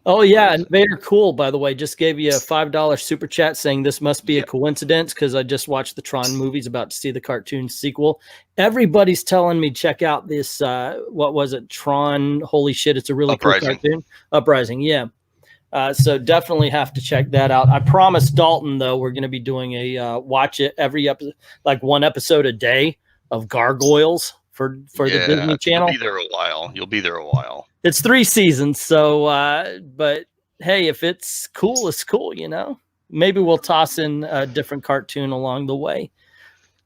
Oh yeah, and Vader Cool, by the way, just gave you a $5 super chat saying this must be a coincidence because I just watched the Tron movies, about to see the cartoon sequel. Everybody's telling me check out this. What was it? Tron. Holy shit! It's a really cool cartoon. Uprising. Yeah. So definitely have to check that out. I promised Dalton though we're going to be doing a watch it every episode, like one episode a day of Gargoyles for the Disney Channel. You'll be there a while. It's 3 seasons, so but hey, if it's cool, it's cool, you know. Maybe we'll toss in a different cartoon along the way.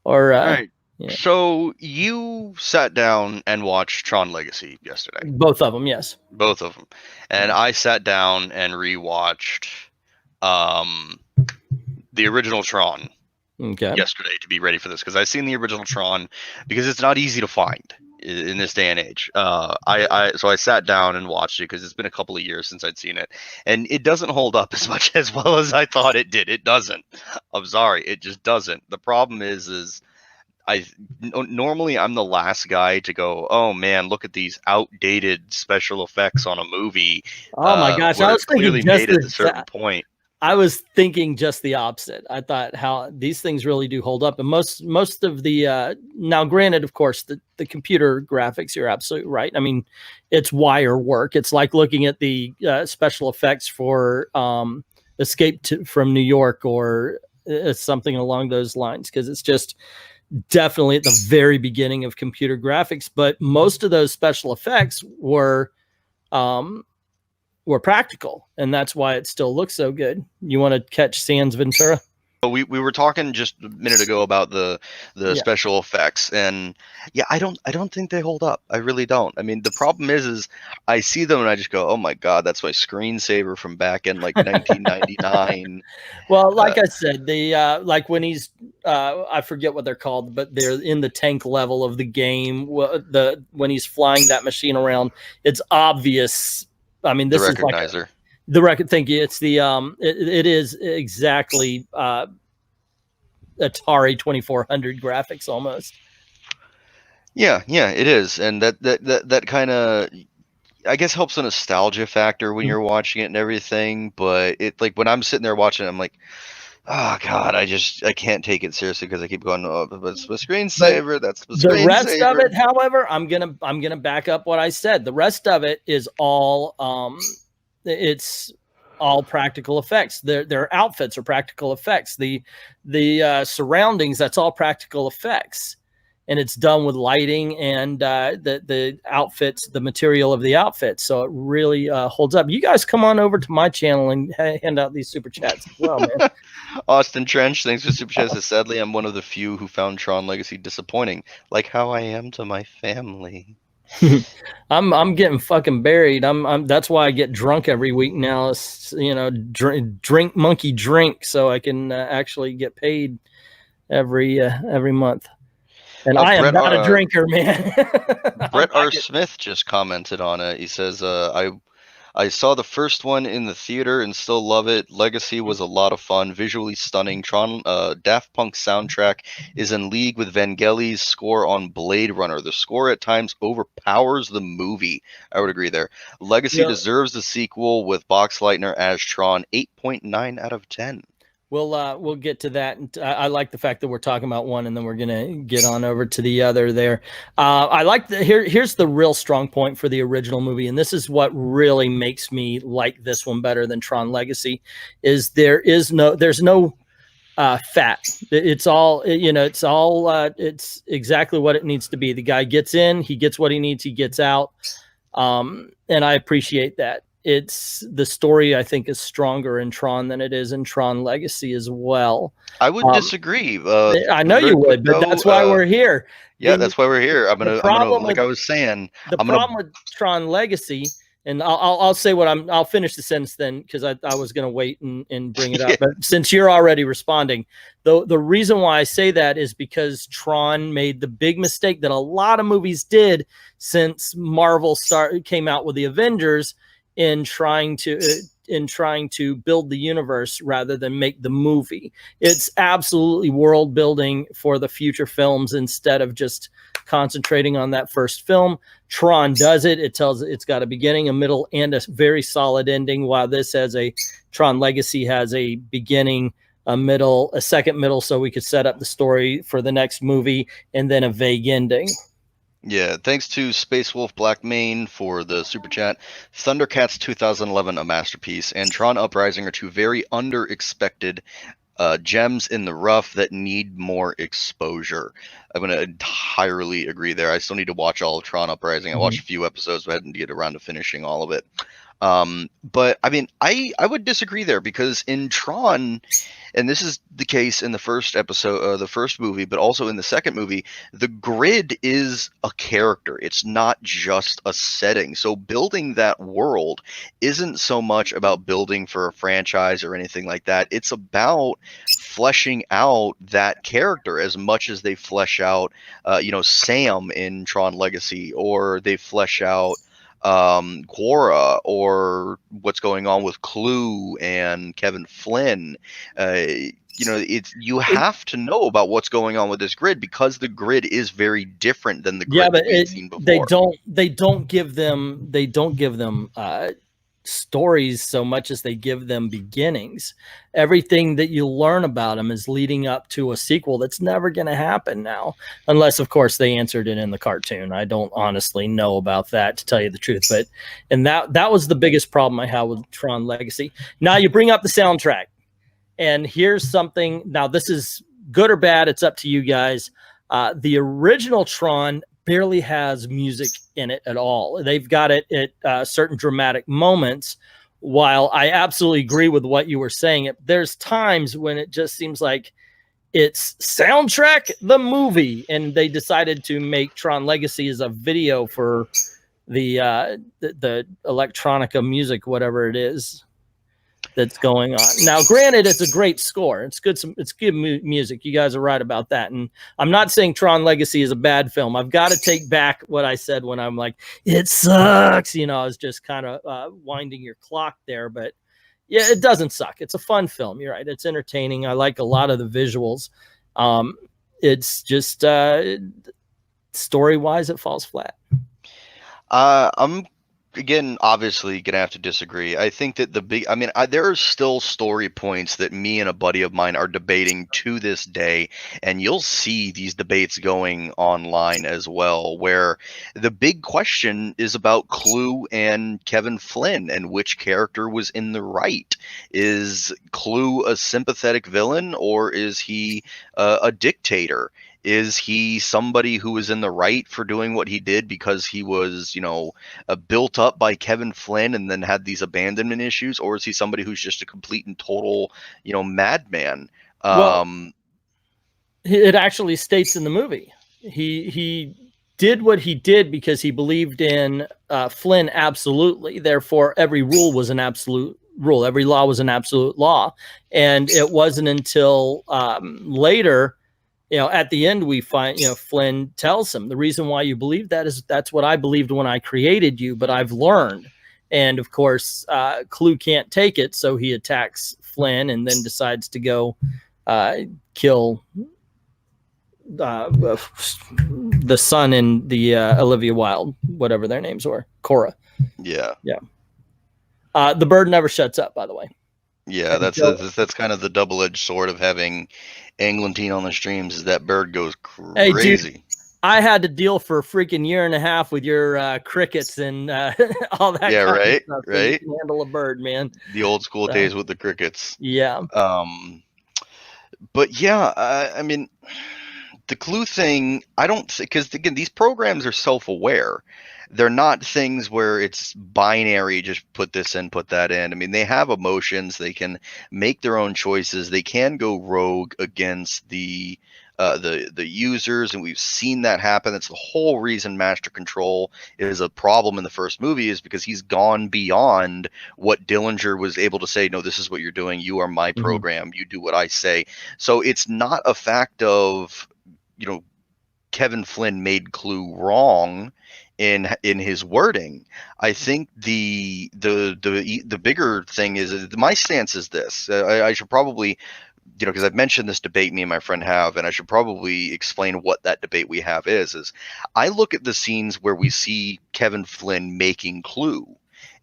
Or right. Yeah. So you sat down and watched Tron Legacy yesterday. Both of them, yes. Both of them. And I sat down and rewatched the original Tron yesterday to be ready for this, because I've seen the original Tron because it's not easy to find in this day and age. So I sat down and watched it because it's been a couple of years since I'd seen it, and it doesn't hold up as much as well as I thought it did. It doesn't. I'm sorry, it just doesn't. The problem is normally I'm the last guy to go, oh man, look at these outdated special effects on a movie. Oh my gosh, I was clearly made at a certain point. I was thinking just the opposite. I thought how these things really do hold up. And most of the now granted, of course, the computer graphics, you're absolutely right. I mean, it's wire work. It's like looking at the special effects for Escape from New York or something along those lines, because it's just definitely at the very beginning of computer graphics. But most of those special effects were practical, and that's why it still looks so good. You want to catch Sans Ventura? We were talking just a minute ago about the special effects, and yeah, I don't think they hold up. I really don't. I mean, the problem is I see them and I just go, oh my god, that's my screensaver from back in like 1999. Well, like I said, the like when he's I forget what they're called, but they're in the tank level of the game. When he's flying that machine around, it's obvious. I mean, this is like the record. Thank you. It's the it is exactly Atari 2400 graphics almost. Yeah, it is, and that kind of, I guess, helps the nostalgia factor when you're watching it and everything. But it, like, when I'm sitting there watching it, I'm like, oh god, I can't take it seriously because I keep going, oh, that's my screensaver. That's the screensaver. The rest of it, however, I'm gonna back up what I said. The rest of it is all it's all practical effects. Their outfits are practical effects. The surroundings, that's all practical effects, and it's done with lighting and the outfits, the material of the outfits. So it really holds up. You guys come on over to my channel and hand out these super chats as well, man. Austin Trench, thanks for super chats. Sadly, I'm one of the few who found Tron Legacy disappointing, like how I am to my family. I'm getting fucking buried. That's why I get drunk every week now. You know, drink monkey drink, so I can actually get paid every month. And I am not a drinker, man. Brett R. Smith just commented on it. He says, I saw the first one in the theater and still love it. Legacy was a lot of fun, visually stunning. Tron, Daft Punk's soundtrack is in league with Vangelis's score on Blade Runner. The score at times overpowers the movie. I would agree there. Legacy deserves the sequel with Boxleitner as Tron. 8.9 out of 10. We'll get to that. And I like the fact that we're talking about one and then we're gonna get on over to the other there. I like here's the real strong point for the original movie, and this is what really makes me like this one better than Tron Legacy, is there's no fat. It's all, it's exactly what it needs to be. The guy gets in, he gets what he needs, he gets out. And I appreciate that. It's the story, I think, is stronger in Tron than it is in Tron Legacy as well. I would disagree. I know you would, but that's why we're here. Yeah, that's why we're here. I'm gonna like I was saying. The problem with Tron Legacy, and I'll say what I'll finish the sentence then, because I was gonna wait and bring it up. But since you're already responding, the reason why I say that is because Tron made the big mistake that a lot of movies did since Marvel came out with the Avengers, in trying to build the universe rather than make the movie. It's absolutely world building for the future films instead of just concentrating on that first film. Tron does it. It's got a beginning, a middle, and a very solid ending, while this has Tron Legacy has a beginning, a middle, a second middle, so we could set up the story for the next movie, and then a vague ending. Yeah, thanks to Space Wolf Black Mane for the super chat. Thundercats 2011, a masterpiece, and Tron Uprising are two very underexpected gems in the rough that need more exposure. I'm going to entirely agree there. I still need to watch all of Tron Uprising. I watched a few episodes, but I didn't get around to finishing all of it. But I mean, I would disagree there, because in Tron, and this is the case in the first episode, the first movie, but also in the second movie, the grid is a character. It's not just a setting. So building that world isn't so much about building for a franchise or anything like that. It's about fleshing out that character as much as they flesh out, Sam in Tron Legacy, or they flesh out Quora, or what's going on with Clue and Kevin Flynn. You have to know about what's going on with this grid, because the grid is very different than the grid that we've seen before. They don't give them stories so much as they give them beginnings. Everything that you learn about them is leading up to a sequel that's never going to happen now, unless of course they answered it in the cartoon. I don't honestly know about that, to tell you the truth, and that was the biggest problem I had with Tron Legacy. Now you bring up the soundtrack, and here's something. Now this is good or bad, it's up to you guys. The original Tron barely has music in it at all. They've got it at certain dramatic moments. While I absolutely agree with what you were saying, there's times when it just seems like it's soundtrack the movie, and they decided to make Tron Legacy as a video for the electronica music, whatever it is that's going on. Now, granted, it's a great score. It's good. It's good music. You guys are right about that. And I'm not saying Tron Legacy is a bad film. I've got to take back what I said when I'm like, it sucks. I was just kind of winding your clock there. But yeah, it doesn't suck. It's a fun film. You're right. It's entertaining. I like a lot of the visuals. It's just story-wise, it falls flat. I'm again, obviously, gonna have to disagree. I think that there are still story points that me and a buddy of mine are debating to this day, and you'll see these debates going online as well, where the big question is about Clue and Kevin Flynn and which character was in the right. Is Clue a sympathetic villain, or is he a dictator? Is he somebody who was in the right for doing what he did because he was, built up by Kevin Flynn and then had these abandonment issues? Or is he somebody who's just a complete and total, madman? It actually states in the movie, he did what he did because he believed in Flynn absolutely. Therefore, every rule was an absolute rule. Every law was an absolute law. And it wasn't until later, at the end, we find, Flynn tells him, the reason why you believe that is that's what I believed when I created you, but I've learned. And of course, Clue can't take it. So he attacks Flynn and then decides to go kill the son and the Olivia Wilde, whatever their names were, Cora. Yeah. Yeah. The bird never shuts up, by the way. Yeah, that's kind of the double-edged sword of having Anglantine on the streams, is that bird goes crazy. Hey, dude, I had to deal for a freaking year and a half with your crickets and all that. Yeah, kind right, of stuff. right. You handle a bird, man. The old school days with the crickets. Yeah. But yeah, I mean, the Clue thing, I don't, because again, these programs are self-aware. They're not things where it's binary, just put this in, put that in. I mean, they have emotions. They can make their own choices. They can go rogue against the users, and we've seen that happen. That's the whole reason Master Control is a problem in the first movie, is because he's gone beyond what Dillinger was able to say. No, this is what you're doing. You are my program. You do what I say. So it's not a fact of, Kevin Flynn made Clue wrong in his wording. I think the bigger thing is, my stance is this. I should probably you know, because I've mentioned this debate me and my friend have, and I should probably explain what that debate we have is I look at the scenes where we see Kevin Flynn making Clue.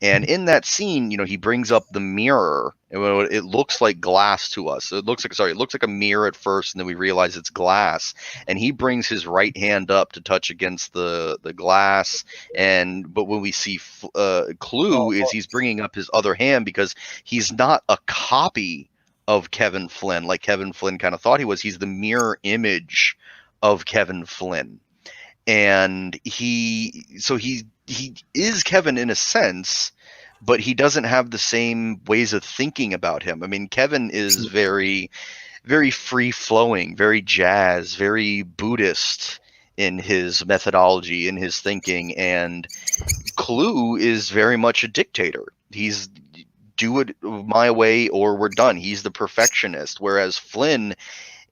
And in that scene, you know, he brings up the mirror. It looks like glass to us. It looks like a mirror at first, and then we realize it's glass. And he brings his right hand up to touch against the glass. But when we see Clue, is he's bringing up his other hand because he's not a copy of Kevin Flynn like Kevin Flynn kind of thought he was. He's the mirror image of Kevin Flynn. And he is Kevin in a sense, but he doesn't have the same ways of thinking about him. I mean, Kevin is very, very free flowing, very jazz, very Buddhist in his methodology, in his thinking. And Clue is very much a dictator. He's do it my way or we're done. He's the perfectionist. Whereas Flynn,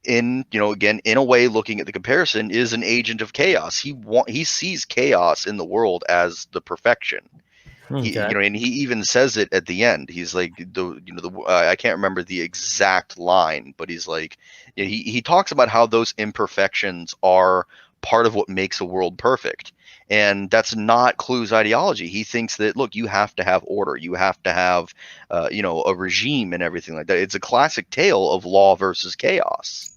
in a way, looking at the comparison, is an agent of chaos. He sees chaos in the world as the perfection. Okay. And he even says it at the end. He's like, I can't remember the exact line, but he's like, he talks about how those imperfections are part of what makes a world perfect. And that's not Clue's ideology. He thinks that, look, you have to have order. You have to have, a regime and everything like that. It's a classic tale of law versus chaos.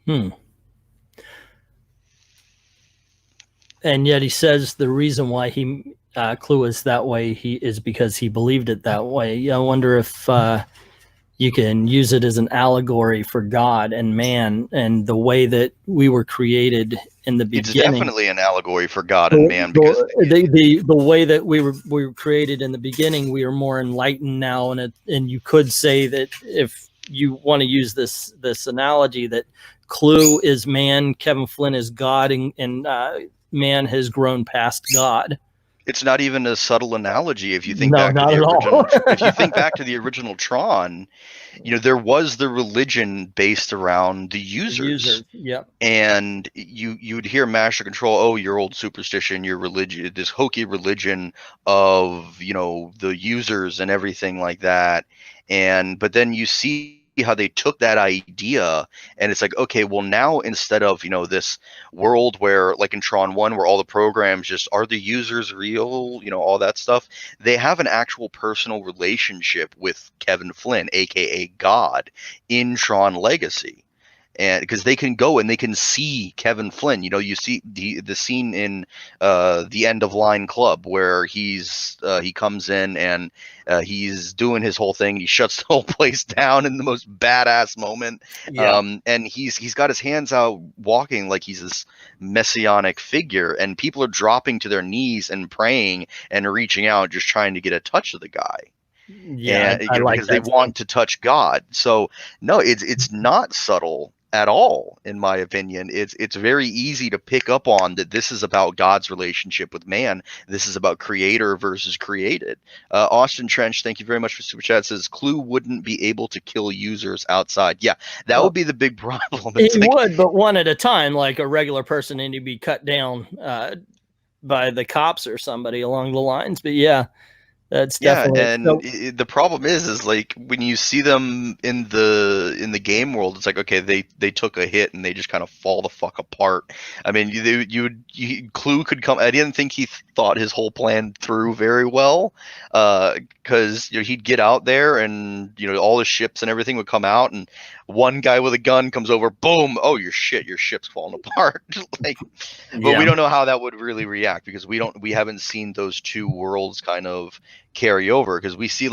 And yet he says the reason why Clue is that way is because he believed it that way. I wonder if you can use it as an allegory for God and man and the way that we were created in the beginning. It's definitely an allegory for God and man, because the way that we were created in the beginning, we are more enlightened now, and you could say that if you want to use this analogy, that Clue is man, Kevin Flynn is God, and man has grown past God. It's not even a subtle analogy. If you think back to the original, if you think back to the original Tron, there was the religion based around the users. Yep. And you'd hear Master Control, oh, your old superstition, your religion, this hokey religion of, the users and everything like that. But then you see how they took that idea, and it's like, okay, well, now instead of this world where, like in Tron 1, where all the programs just are the users real, all that stuff, they have an actual personal relationship with Kevin Flynn, aka God, in Tron Legacy. And because they can go and they can see Kevin Flynn, you see the scene in the End of Line Club where he comes in and he's doing his whole thing. He shuts the whole place down in the most badass moment. Yeah. And he's got his hands out walking like he's this messianic figure, and people are dropping to their knees and praying and reaching out, just trying to get a touch of the guy. Yeah, because they want to touch God. So no, it's not subtle at all, in my opinion. It's very easy to pick up on that this is about God's relationship with man. This is about creator versus created. Austin Trench, thank you very much for super chat, says Clue wouldn't be able to kill users outside. Yeah, that would be the big problem. He would, but one at a time, like a regular person, and he'd be cut down by the cops or somebody along the lines. But yeah, that's definitely the problem is like when you see them in the game world, it's like, okay, they took a hit and they just kind of fall the fuck apart. I mean, Clue could come. I didn't think he thought his whole plan through very well, because he'd get out there and all the ships and everything would come out, and one guy with a gun comes over, boom, oh, your ship's falling apart. But we don't know how that would really react, because we haven't seen those two worlds kind of carry over, because we see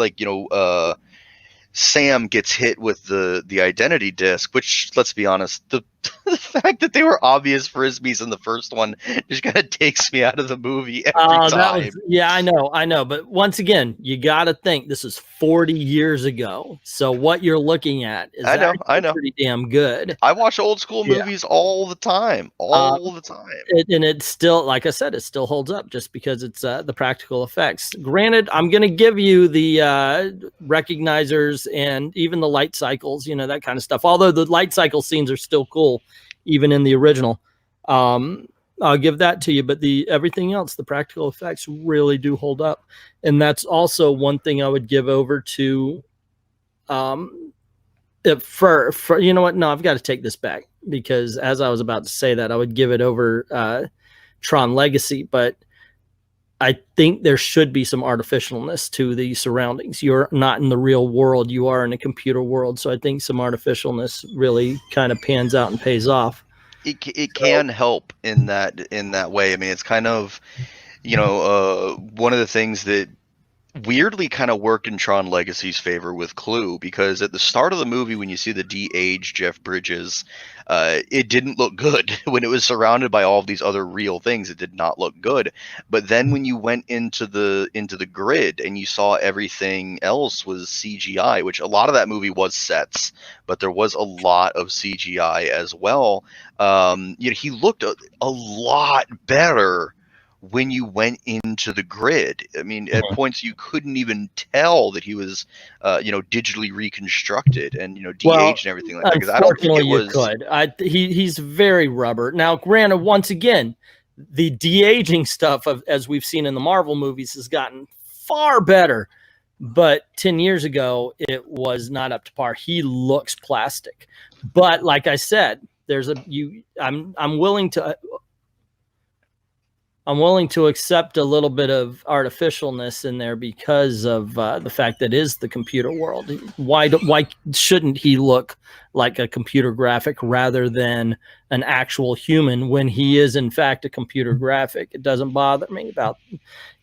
Sam gets hit with the identity disc, which, let's be honest, the fact that they were obvious frisbees in the first one just kind of takes me out of the movie every time. I know. But once again, you got to think this is 40 years ago. So what you're looking at is pretty damn good. I watch old school movies all the time, and it's still, like I said, it still holds up just because it's the practical effects. Granted, I'm going to give you the recognizers and even the light cycles, that kind of stuff. Although the light cycle scenes are still cool, even in the original. I'll give that to you, but everything else, the practical effects really do hold up. And that's also one thing I would give over to for you know what? No, I've got to take this back, because as I was about to say that, I would give it over Tron Legacy, but I think there should be some artificialness to the surroundings. You're not in the real world, you are in a computer world. So I think some artificialness really kind of pans out and pays off. It can help in that way. I mean, it's kind of, you know, one of the things that weirdly kind of worked in Tron Legacy's favor with Clue, because at the start of the movie, when you see the de-aged Jeff Bridges, it didn't look good. When it was surrounded by all of these other real things, it did not look good. But then when you went into the grid and you saw everything else was CGI, which a lot of that movie was sets, but there was a lot of CGI as well. You know, he looked a lot better when you went into the grid. I mean, at points you couldn't even tell that he was, you know, digitally reconstructed and, you know, de-aged and everything like that. Because I don't think it was. He's very rubber. Now, granted, once again, the de-aging stuff as we've seen in the Marvel movies has gotten far better. But 10 years ago, it was not up to par. He looks plastic. But like I said, I'm willing to accept a little bit of artificialness in there because of the fact that it is the computer world. Why shouldn't he look like a computer graphic rather than an actual human when he is in fact a computer graphic? It doesn't bother me about,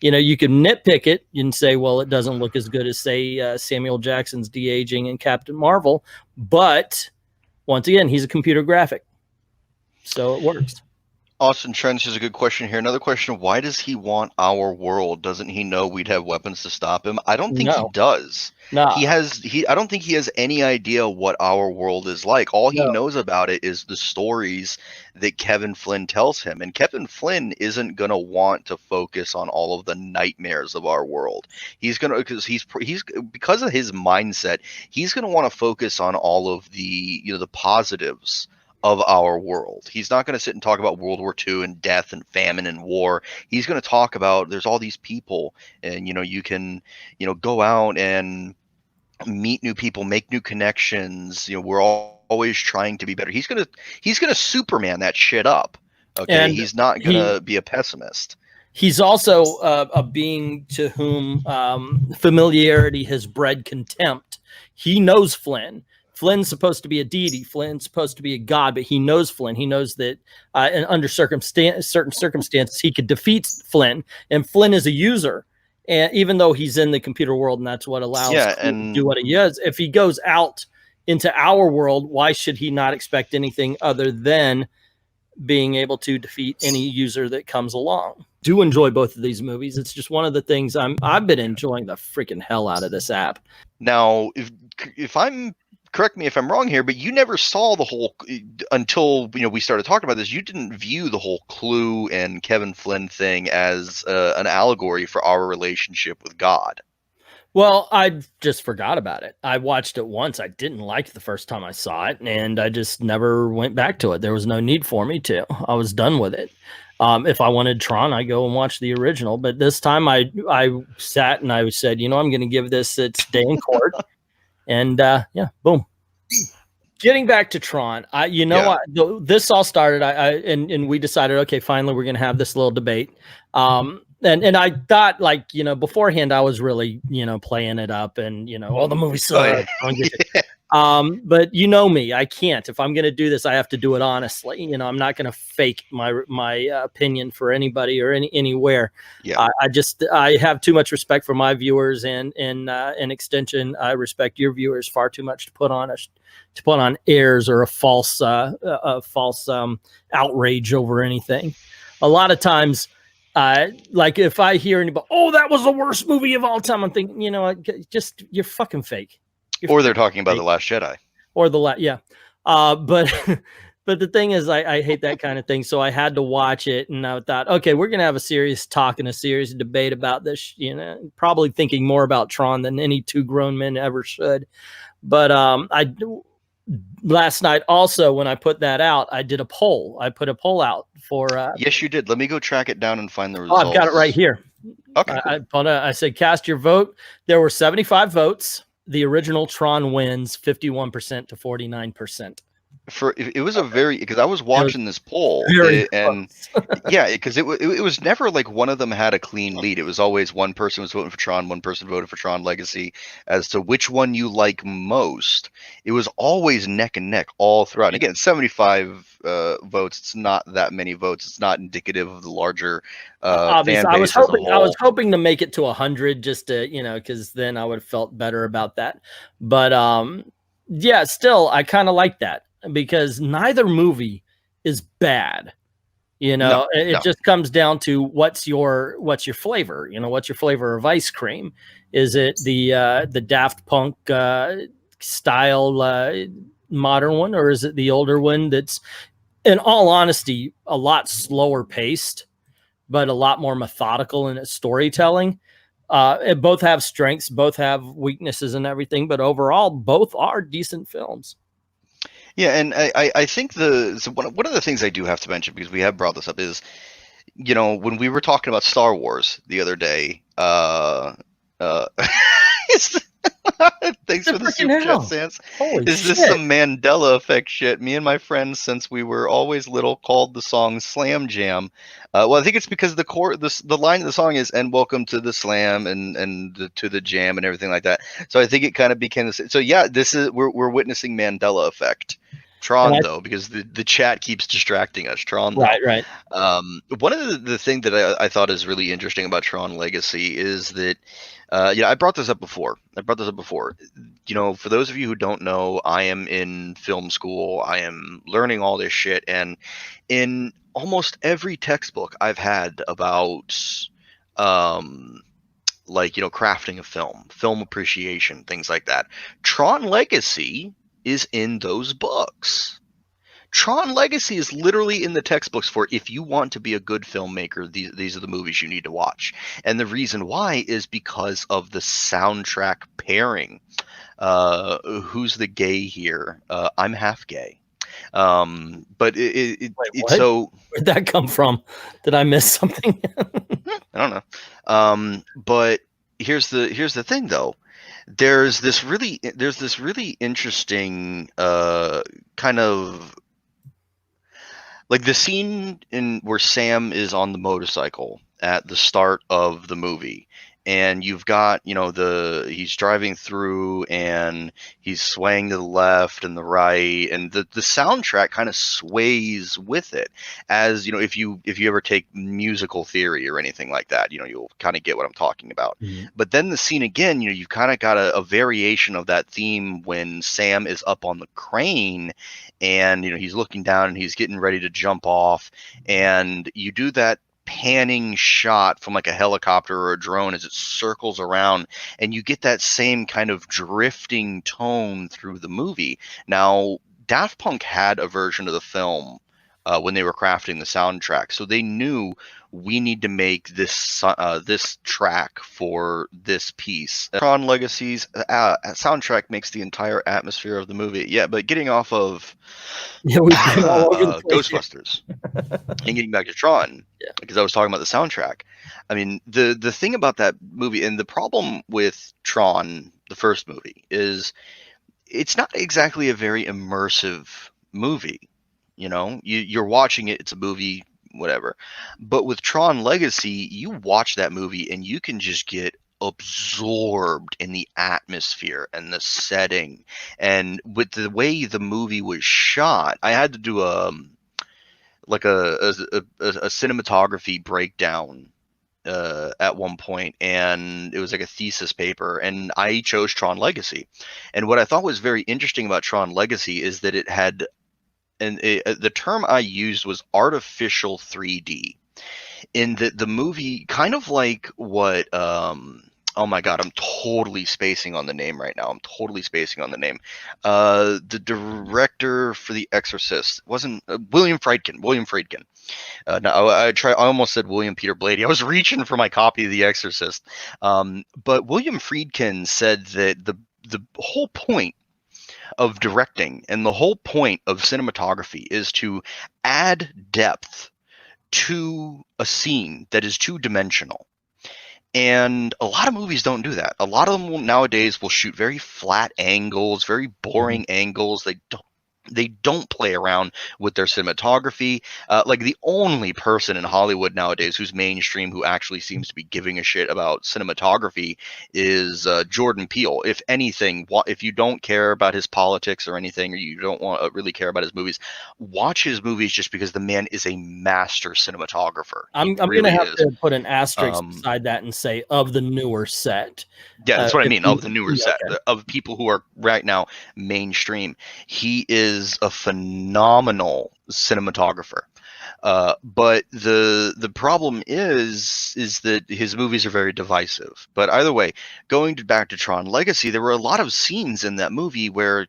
you know, you can nitpick it and say, well, it doesn't look as good as, say, Samuel Jackson's de-aging in Captain Marvel. But once again, he's a computer graphic, so it works. Austin Trench is a good question here. Another question: why does he want our world? Doesn't he know we'd have weapons to stop him? I don't think he does. No. I don't think he has any idea what our world is like. All he knows about it is the stories that Kevin Flynn tells him. And Kevin Flynn isn't going to want to focus on all of the nightmares of our world. He's going to, because of his mindset, he's going to want to focus on all of the, you know, the positives of our world. He's not going to sit and talk about World War II and death and famine and war. He's going to talk about there's all these people, and, you know, you can, you know, go out and meet new people, make new connections. You know, we're always trying to be better. He's going to Superman that shit up. Okay. And he's not going to be a pessimist. He's also a being to whom familiarity has bred contempt. He knows Flynn. Flynn's supposed to be a deity. Flynn's supposed to be a god, but he knows Flynn. He knows that under certain circumstances, he could defeat Flynn. And Flynn is a user. And even though he's in the computer world and that's what allows him to do what he does, if he goes out into our world, why should he not expect anything other than being able to defeat any user that comes along? Do enjoy both of these movies. It's just one of the things I've been enjoying the freaking hell out of this app. Now, if I'm, correct me if I'm wrong here, but you never saw the whole, until, you know, we started talking about this, you didn't view the whole Clue and Kevin Flynn thing as an allegory for our relationship with God. Well, I just forgot about it. I watched it once. I didn't like it the first time I saw it, and I just never went back to it. There was no need for me to. I was done with it. If I wanted Tron, I go and watch the original. But this time I sat and I said, you know, I'm going to give this its day in court. And yeah, boom. Getting back to Tron, this all started. And we decided, okay, finally we're going to have this little debate. And I thought, like, you know, beforehand I was really, you know, playing it up and, you know, the movie sucked. But you know me, I can't. If I'm going to do this, I have to do it honestly. You know, I'm not going to fake my opinion for anybody or anywhere. Yeah. I have too much respect for my viewers, and in extension, I respect your viewers far too much to put on airs or a false outrage over anything. A lot of times, like if I hear anybody, oh, that was the worst movie of all time, I'm thinking, you know, just you're fucking fake. Or they're talking about The Last Jedi. Or yeah. But the thing is, I hate that kind of thing. So I had to watch it, and I thought, okay, we're going to have a serious talk and a serious debate about this, you know, probably thinking more about Tron than any two grown men ever should. But last night also, when I put that out, I did a poll. I put a poll out for... yes, you did. Let me go track it down and find the results. Oh, I've got it right here. Okay. I said, cast your vote. There were 75 votes. the original Tron wins 51% to 49%. It was a very, because I was watching this poll and yeah, because it was never like one of them had a clean lead. It was always one person was voting for Tron, one person voted for Tron Legacy as to which one you like most. It was always neck and neck all throughout. And again, 75 votes. It's not that many votes. It's not indicative of the larger fan base I was hoping to make it to 100 just to, you know, because then I would have felt better about that. But yeah, still, I kind of like that, because neither movie is bad. You know, it just comes down to what's your flavor. You know, what's your flavor of ice cream? Is it the Daft Punk style modern one, or is it the older one that's, in all honesty, a lot slower paced, but a lot more methodical in its storytelling? Both have strengths, both have weaknesses and everything, but overall, both are decent films. Yeah, and I think one of the things I do have to mention, because we have brought this up, is, you know, when we were talking about Star Wars the other day, thanks for the super chat, Sans. Is this some Mandela effect shit? Me and my friends, since we were always little, called the song Slam Jam. Well, I think it's because the line of the song is "and welcome to the slam and to the jam" and everything like that. So I think it kind of became this. So yeah, we're witnessing Mandela effect. Tron, though, because the chat keeps distracting us. Tron, though. Right. One of the thing that I thought is really interesting about Tron Legacy is that, I brought this up before. You know, for those of you who don't know, I am in film school. I am learning all this shit, and in almost every textbook I've had about, like, you know, crafting a film appreciation, things like that, Tron Legacy is in those books. Tron Legacy is literally in the textbooks for, if you want to be a good filmmaker, these are the movies you need to watch. And the reason why is because of the soundtrack pairing. Who's the gay here? I'm half gay. But so where'd that come from? Did I miss something? I don't know. But here's the thing, though. There's this really interesting kind of, like, the scene where Sam is on the motorcycle at the start of the movie, and you've got, you know, he's driving through and he's swaying to the left and the right, and the soundtrack kind of sways with it. As you know, if you ever take musical theory or anything like that, you know, you'll kind of get what I'm talking about. Mm-hmm. But then the scene again, you know, you've kind of got a variation of that theme when Sam is up on the crane and, you know, he's looking down and he's getting ready to jump off, and you do that panning shot from like a helicopter or a drone as it circles around, and you get that same kind of drifting tone through the movie. Now, Daft Punk had a version of the film when they were crafting the soundtrack, so they knew we need to make this track for this piece. Tron Legacy's soundtrack makes the entire atmosphere of the movie. Yeah, but getting off of Ghostbusters and getting back to Tron, because I was talking about the soundtrack. I mean, the thing about that movie, and the problem with Tron, the first movie, is it's not exactly a very immersive movie. You know, you're watching it, it's a movie, whatever. But with Tron Legacy, you watch that movie and you can just get absorbed in the atmosphere and the setting. And with the way the movie was shot, I had to do a cinematography breakdown at one point, and it was like a thesis paper, and I chose Tron Legacy. And what I thought was very interesting about Tron Legacy is that it had, and the term I used was artificial 3D, in that the movie, kind of like what, oh my God, I'm totally spacing on the name right now. The director for The Exorcist wasn't William Friedkin. No, I almost said William Peter Blatty. I was reaching for my copy of The Exorcist. But William Friedkin said that the whole point of directing and the whole point of cinematography is to add depth to a scene that is two-dimensional. And a lot of movies don't do that. A lot of them nowadays will shoot very flat angles, very boring angles. They don't play around with their cinematography. Like the only person in Hollywood nowadays who's mainstream who actually seems to be giving a shit about cinematography is Jordan Peele. If anything, if you don't care about his politics or anything, or you don't want to really care about his movies, watch his movies just because the man is a master cinematographer. I'm really going to have to put an asterisk beside that and say of the newer set. Yeah, that's what I mean. Of the newer set, of people who are right now mainstream, he is a phenomenal cinematographer. But the problem is that his movies are very divisive. But either way, going back to Tron Legacy, there were a lot of scenes in that movie where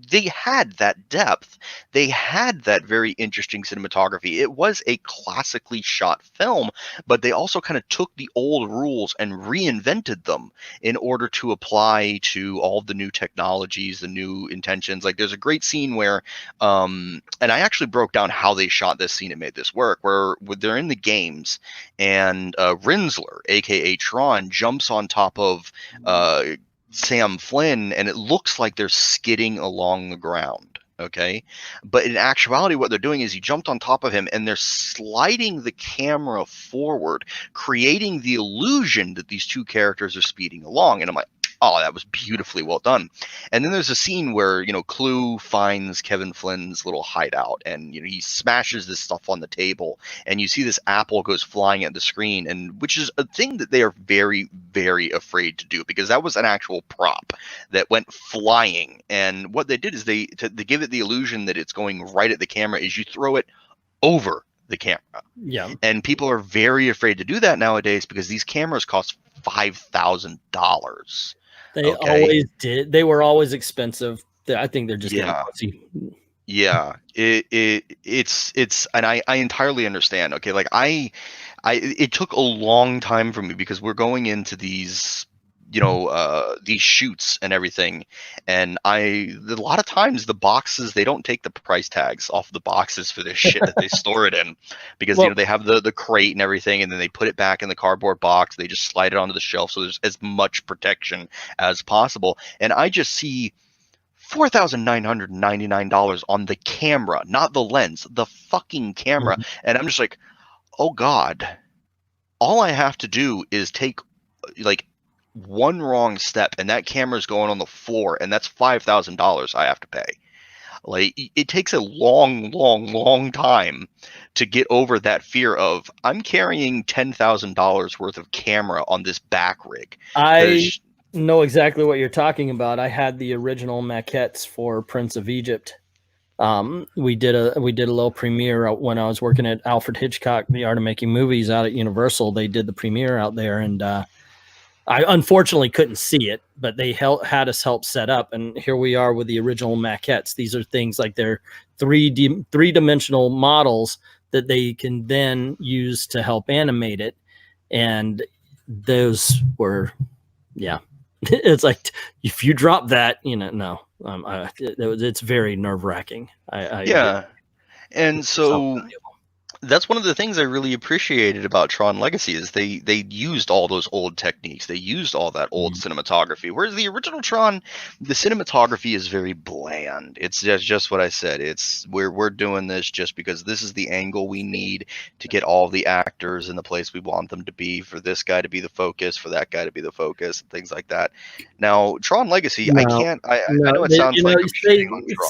they had that depth. They had that very interesting cinematography. It was a classically shot film, but they also kind of took the old rules and reinvented them in order to apply to all the new technologies, the new intentions. Like there's a great scene where, and I actually broke down how they shot this scene and made this work, where they're in the games and Rinsler, aka Tron, jumps on top of Sam Flynn, and it looks like they're skidding along the ground. Okay, but in actuality, what they're doing is he jumped on top of him and they're sliding the camera forward, creating the illusion that these two characters are speeding along. And I'm like, oh, that was beautifully well done. And then there's a scene where, you know, Clue finds Kevin Flynn's little hideout, and, you know, he smashes this stuff on the table, and you see this apple goes flying at the screen, and which is a thing that they are very, very afraid to do, because that was an actual prop that went flying. And what they did is they give it the illusion that it's going right at the camera, is you throw it over the camera. Yeah. And people are very afraid to do that nowadays because these cameras cost $5,000. They always did. They were always expensive. I think they're just getting pussy. Yeah, it's and I entirely understand. Okay, like it took a long time for me because we're going into these, you know, these shoots and everything, and a lot of times the boxes, they don't take the price tags off the boxes for this shit that they store it in, because you know, they have the crate and everything, and then they put it back in the cardboard box. They just slide it onto the shelf so there's as much protection as possible. And I just see $4,999 on the camera, not the lens, the fucking camera. And I'm just like, oh God, all I have to do is take like one wrong step and that camera's going on the floor, and that's $5,000 I have to pay. Like, it takes a long time to get over that fear of, I'm carrying $10,000 worth of camera on this back rig. I know exactly what you're talking about. I had the original maquettes for Prince of Egypt. We did a little premiere when I was working at Alfred Hitchcock, The Art of Making Movies, out at Universal. They did the premiere out there, and I unfortunately couldn't see it, but they had us help set up, and here we are with the original maquettes. These are things like they're three-dimensional models that they can then use to help animate it, and those were, yeah. It's like, if you drop that, you know, no, it's very nerve-wracking. Yeah, and so that's one of the things I really appreciated about Tron Legacy, is they used all those old techniques. They used all that old cinematography. Whereas the original Tron, the cinematography is very bland. It's just what I said. It's we're doing this just because this is the angle we need to get all the actors in the place we want them to be, for this guy to be the focus, for that guy to be the focus, and things like that. Now, Tron Legacy, I know it sounds like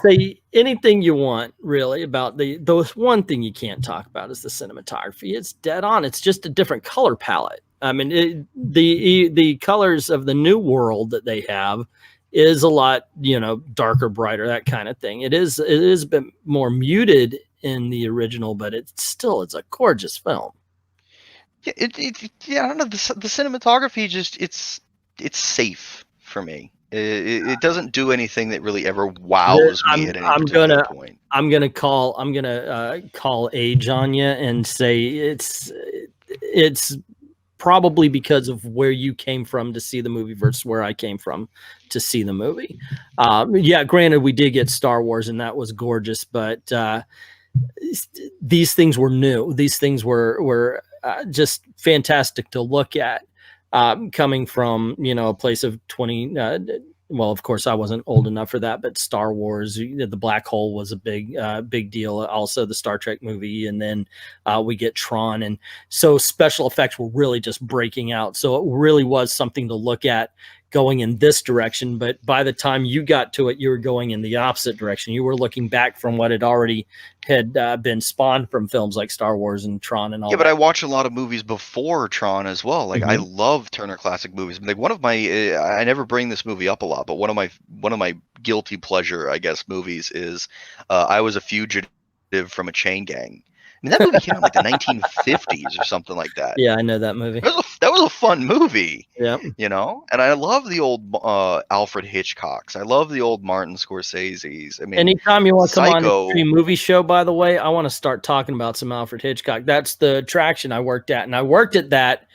say anything you want really about the one thing you can't talk about is the cinematography. It's dead on. It's just a different color palette. I mean, the colors of the new world that they have is a lot, you know, darker, brighter, that kind of thing. It is a bit more muted in the original, but it's a gorgeous film. Yeah, I don't know. The cinematography just it's safe for me. It doesn't do anything that really ever wows me at any particular point. I'm gonna call age on you and say it's probably because of where you came from to see the movie versus where I came from to see the movie. Yeah, granted, we did get Star Wars and that was gorgeous, but these things were new. These things were just fantastic to look at. coming from, you know, a place of 20, well, of course I wasn't old enough for that, but Star Wars, the black hole was a big deal. Also the Star Trek movie. And then we get Tron. And so special effects were really just breaking out. So it really was something to look at going in this direction. But by the time you got to it, you were going in the opposite direction. You were looking back from what had already had been spawned from films like Star Wars and Tron and all that. Yeah, but I watch a lot of movies before Tron as well. Like I love Turner Classic Movies. Like one of my, I never bring this movie up a lot, but one of my guilty pleasure, I guess, movies is I Was a Fugitive from a Chain Gang. I mean, that movie came out like the 1950s or something like that. Yeah, I know that movie. That was a fun movie. Yeah. You know? And I love the old Alfred Hitchcocks. I love the old Martin Scorsese's. I mean, anytime you want to come on a movie show, by the way, I want to start talking about some Alfred Hitchcock. That's the attraction I worked at. And I worked at that.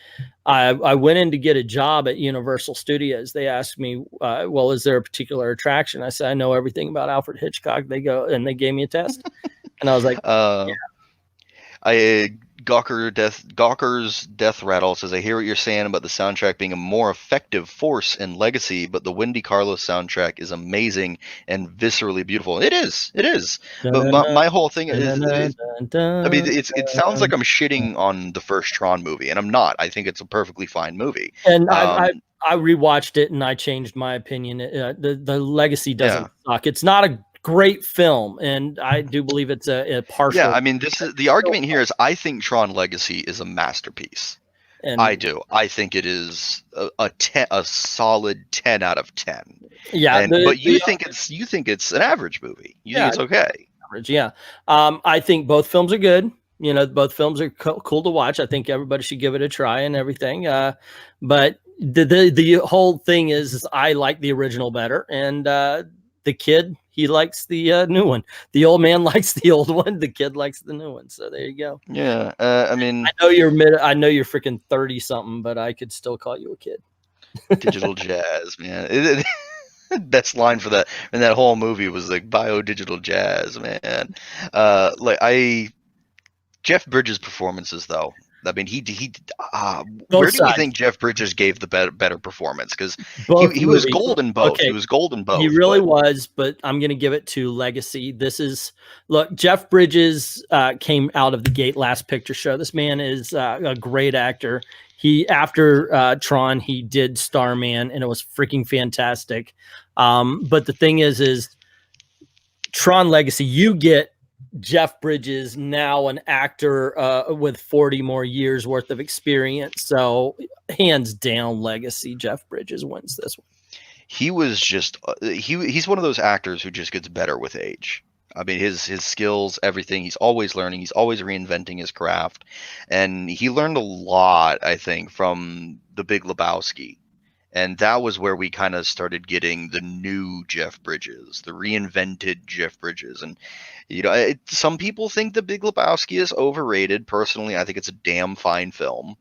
I went in to get a job at Universal Studios. They asked me, well, is there a particular attraction? I said, I know everything about Alfred Hitchcock. They gave me a test. And I was like, yeah. Gawker's Death Rattle says, I hear what you're saying about the soundtrack being a more effective force in Legacy, but the Wendy Carlos soundtrack is amazing and viscerally beautiful. It is. But my whole thing is, I mean, it sounds like I'm shitting on the first Tron movie, and I'm not. I think it's a perfectly fine movie. And I rewatched it and I changed my opinion. The Legacy doesn't suck. It's not a great film, and I do believe it's a partial. Yeah, I mean, this is the argument here is I think Tron Legacy is a masterpiece. And I do. I think it is a solid 10 out of 10. Yeah, but you think it's an average movie. You think it's okay. Average, yeah. I think both films are good. You know, both films are cool to watch. I think everybody should give it a try and everything. But the whole thing is I like the original better, and the kid, he likes the new one. The old man likes the old one. The kid likes the new one. So there you go. Yeah, I mean, I know you're freaking 30 something, but I could still call you a kid. Digital jazz, man. Best line for that and that whole movie was like bio digital jazz, man. Jeff Bridges' performances though. I mean, where do you think Jeff Bridges gave the better performance? Because he was gold in both. Okay. He was gold in both. He really was, but I'm going to give it to Legacy. Look, Jeff Bridges came out of the gate Last Picture Show. This man is a great actor. After Tron, he did Starman, and it was freaking fantastic. But the thing is Tron Legacy, you get Jeff Bridges, now an actor with 40 more years worth of experience. So hands down, Legacy, Jeff Bridges wins this one. He was just he's one of those actors who just gets better with age. I mean, his skills, everything, he's always learning, he's always reinventing his craft. And he learned a lot, I think, from The Big Lebowski. And that was where we kind of started getting the new Jeff Bridges, the reinvented Jeff Bridges. And, you know, some people think The Big Lebowski is overrated. Personally, I think it's a damn fine film.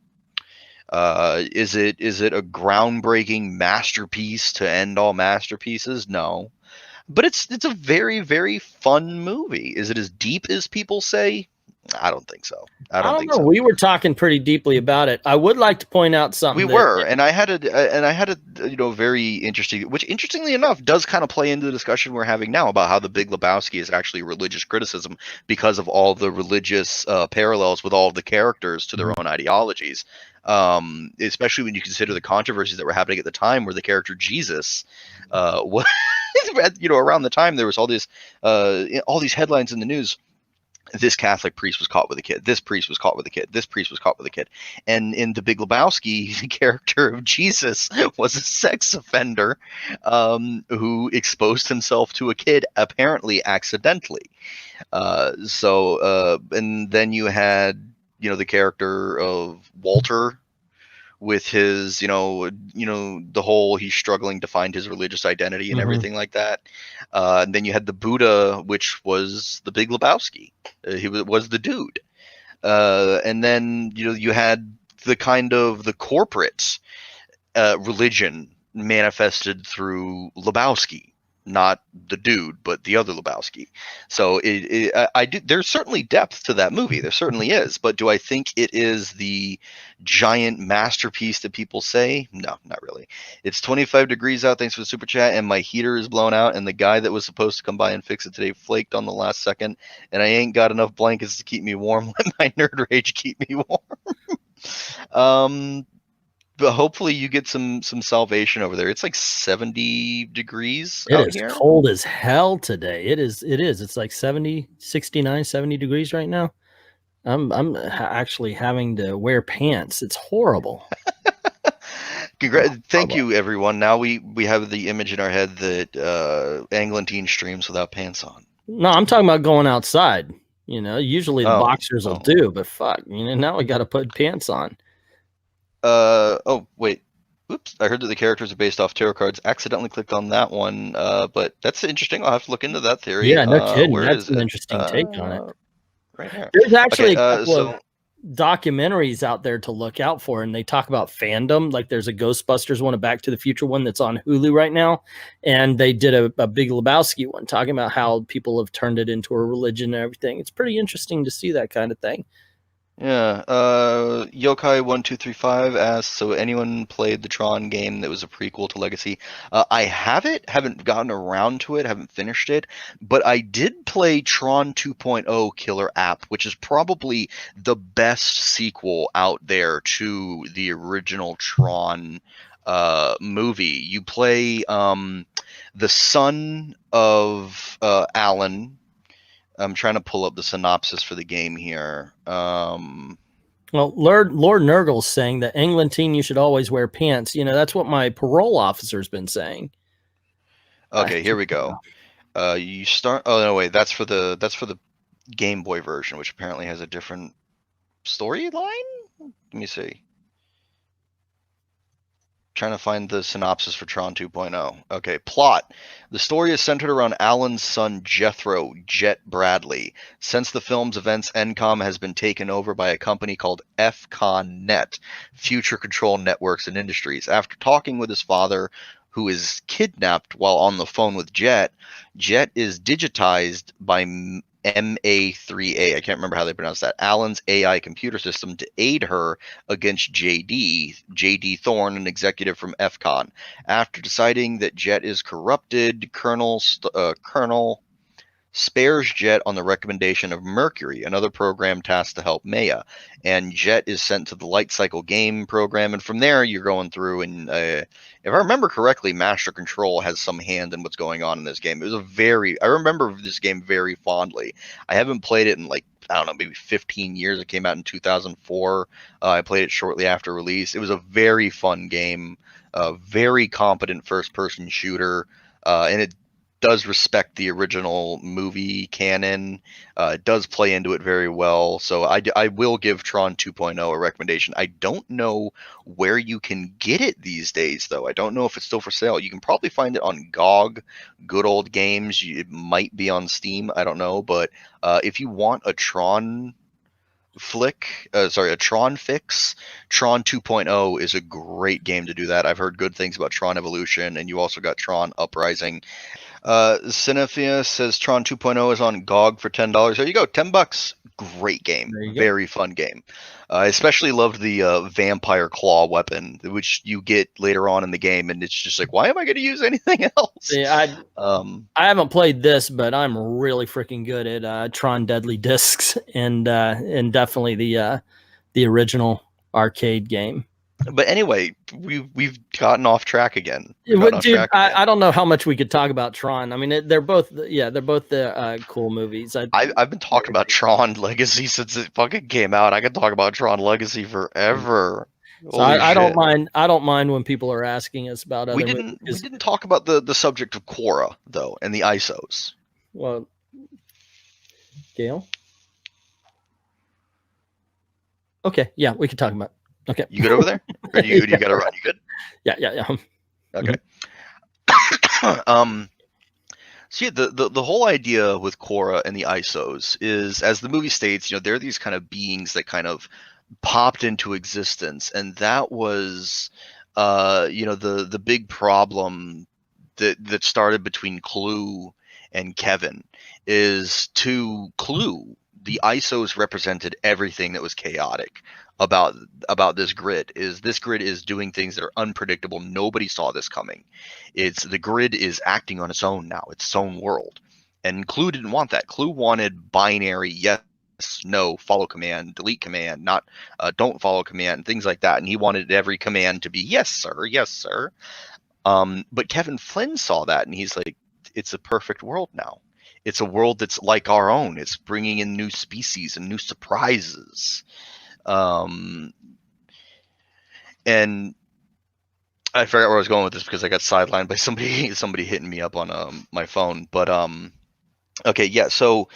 Is it a groundbreaking masterpiece to end all masterpieces? No. But it's a very, very fun movie. Is it as deep as people say? I don't think so. I don't think so. We were talking pretty deeply about it. I would like to point out something. We were, and I had a very interesting, which interestingly enough does kind of play into the discussion we're having now about how The Big Lebowski is actually religious criticism because of all the religious parallels with all of the characters to their own ideologies. Especially when you consider the controversies that were happening at the time, where the character Jesus was, around the time there was all these headlines in the news. This Catholic priest was caught with a kid. This priest was caught with a kid. This priest was caught with a kid. And in The Big Lebowski, the character of Jesus was a sex offender who exposed himself to a kid, apparently accidentally. And then you had, the character of Walter with his, the whole he's struggling to find his religious identity and everything like that. And then you had the Buddha, which was the Big Lebowski. He was the dude. And then, you had the kind of the corporate religion manifested through Lebowski. not the dude, but the other Lebowski. So there's certainly depth to that movie. There certainly is. But do I think it is the giant masterpiece that people say? No, not really. It's 25 degrees out. Thanks for the super chat. And my heater is blown out. And the guy that was supposed to come by and fix it today flaked on the last second. And I ain't got enough blankets to keep me warm. Let my nerd rage keep me warm. But hopefully you get some salvation over there. It's like 70 degrees out here. It is cold as hell today. It is. It's like 70, 69, 70 degrees right now. I'm actually having to wear pants. It's horrible. Thank you, everyone. Now we have the image in our head that Anglantine streams without pants on. No, I'm talking about going outside. You know, usually the boxers will do, but fuck, you know, now we got to put pants on. Oh, wait. Oops. I heard that the characters are based off tarot cards. Accidentally clicked on that one. But that's interesting. I'll have to look into that theory. Yeah, no kidding. That's an interesting take on it. Right here. There's actually a couple of documentaries out there to look out for, and they talk about fandom. Like there's a Ghostbusters one, a Back to the Future one that's on Hulu right now. And they did a Big Lebowski one talking about how people have turned it into a religion and everything. It's pretty interesting to see that kind of thing. Yeah, Yokai1235 asks, so anyone played the Tron game that was a prequel to Legacy? I haven't gotten around to it, haven't finished it, but I did play Tron 2.0 Killer App, which is probably the best sequel out there to the original Tron movie. You play the son of Alan. I'm trying to pull up the synopsis for the game here. Well, Lord Nurgle's saying that Englantine, you should always wear pants. You know, that's what my parole officer's been saying. Okay, here we go. You start. Oh no, wait. That's for the Game Boy version, which apparently has a different storyline. Let me see. Trying to find the synopsis for Tron 2.0. Okay, plot. The story is centered around Alan's son Jethro, Jet Bradley. Since the film's events, ENCOM has been taken over by a company called FCONNET, Future Control Networks and Industries. After talking with his father, who is kidnapped while on the phone with Jet, Jet is digitized by MA3A, I can't remember how they pronounce that, Alan's AI computer system, to aid her against JD Thorne, an executive from FCON. After deciding that Jet is corrupted, Colonel spares Jet on the recommendation of Mercury, another program tasked to help Maya, and Jet is sent to the Light Cycle game program, and from there you're going through, and if I remember correctly, Master Control has some hand in what's going on in this game. It was I remember this game very fondly. I haven't played it in like, I don't know, maybe 15 years. It came out in 2004. I played it shortly after release. It was a very fun game, very competent first-person shooter, and it does respect the original movie canon. It does play into it very well. So I will give Tron 2.0 a recommendation. I don't know where you can get it these days, though. I don't know if it's still for sale. You can probably find it on GOG, Good Old Games. It might be on Steam. I don't know. But if you want a Tron a Tron fix, Tron 2.0 is a great game to do that. I've heard good things about Tron Evolution, and you also got Tron Uprising. Cinephia says Tron 2.0 is on GOG for $10. There you go, $10. Great game, very fun game. I especially loved the vampire claw weapon, which you get later on in the game, and it's just like, why am I going to use anything else? Yeah, I haven't played this, but I'm really freaking good at Tron Deadly Discs and definitely the original arcade game. But anyway, we've gotten off track again. Dude, I don't know how much we could talk about Tron. I mean, they're both cool movies. I've been talking about Tron Legacy since it fucking came out. I could talk about Tron Legacy forever. So I don't mind. I don't mind when people are asking us about other. We didn't talk about the subject of Korra though, and the ISOs. Well, Gail. Okay, yeah, we could talk about. Okay. You good over there? Or you got to run? You good? Yeah. Okay. So yeah, the whole idea with Korra and the ISOs is, as the movie states, they're these kind of beings that kind of popped into existence, and that was, the big problem that started between Clue and Kevin is to Clue. The ISOs represented everything that was chaotic about this grid. This grid is doing things that are unpredictable. Nobody saw this coming. The grid is acting on its own now. It's its own world. And Clue didn't want that. Clue wanted binary yes, no, follow command, delete command, not don't follow command, things like that. And he wanted every command to be yes, sir, yes, sir. But Kevin Flynn saw that and he's like, it's a perfect world now. It's a world that's like our own. It's bringing in new species and new surprises. And I forgot where I was going with this because I got sidelined by somebody hitting me up on my phone. But okay, yeah. So,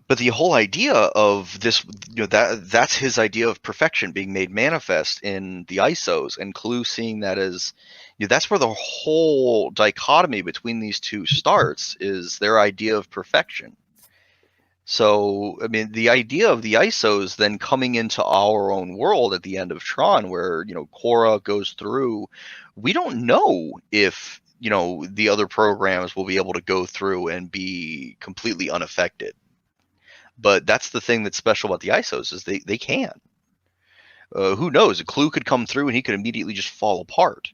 but the whole idea of this, that's his idea of perfection being made manifest in the ISOs, and Clue seeing that as, that's where the whole dichotomy between these two starts, is their idea of perfection. So, I mean, the idea of the ISOs then coming into our own world at the end of Tron, where, Korra goes through, we don't know if, the other programs will be able to go through and be completely unaffected. But that's the thing that's special about the ISOs, is they can. Who knows? A Clue could come through and he could immediately just fall apart.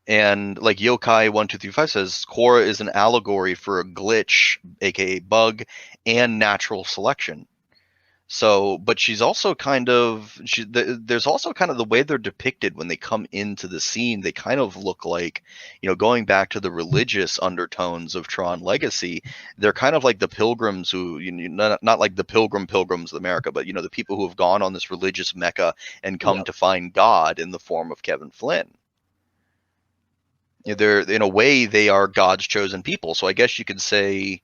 And like Yokai1235 says, Korra is an allegory for a glitch, aka bug, and natural selection. So, but she's also there's also kind of the way they're depicted when they come into the scene. They kind of look like, going back to the religious undertones of Tron Legacy, they're kind of like the pilgrims who, not like the pilgrims of America, but, the people who have gone on this religious Mecca and come to find God in the form of Kevin Flynn. They're, in a way, they are God's chosen people. So I guess you could say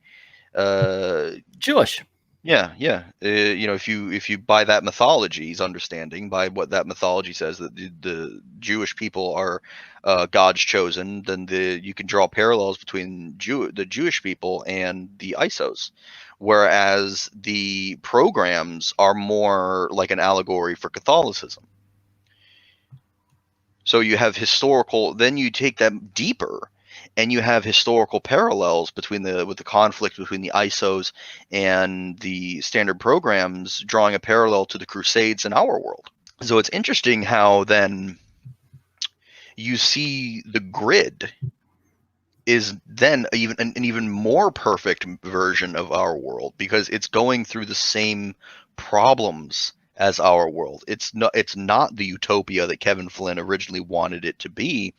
Jewish. Yeah. If you buy that mythology's understanding, by what that mythology says, that the Jewish people are God's chosen, then you can draw parallels between the Jewish people and the ISOs, whereas the programs are more like an allegory for Catholicism. So you have historical, then you take that deeper, and you have historical parallels with the conflict between the ISOs and the standard programs, drawing a parallel to the Crusades in our world. So it's interesting how then you see the grid is then an even more perfect version of our world, because it's going through the same problems as our world. It's not the utopia that Kevin Flynn originally wanted it to be.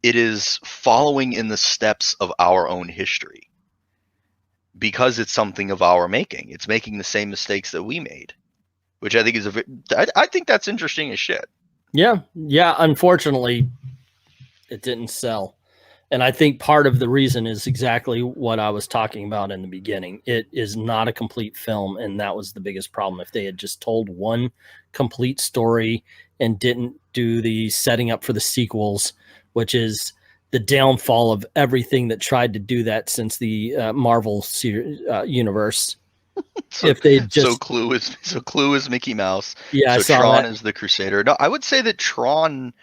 It is following in the steps of our own history, because it's something of our making. It's making the same mistakes that we made, which I think is I think that's interesting as shit. Yeah. Unfortunately, it didn't sell. And I think part of the reason is exactly what I was talking about in the beginning. It is not a complete film, and that was the biggest problem. If they had just told one complete story and didn't do the setting up for the sequels, which is the downfall of everything that tried to do that since the Marvel universe. If they just Clue is Mickey Mouse. Yeah, so Tron is the Crusader. No, I would say that Tron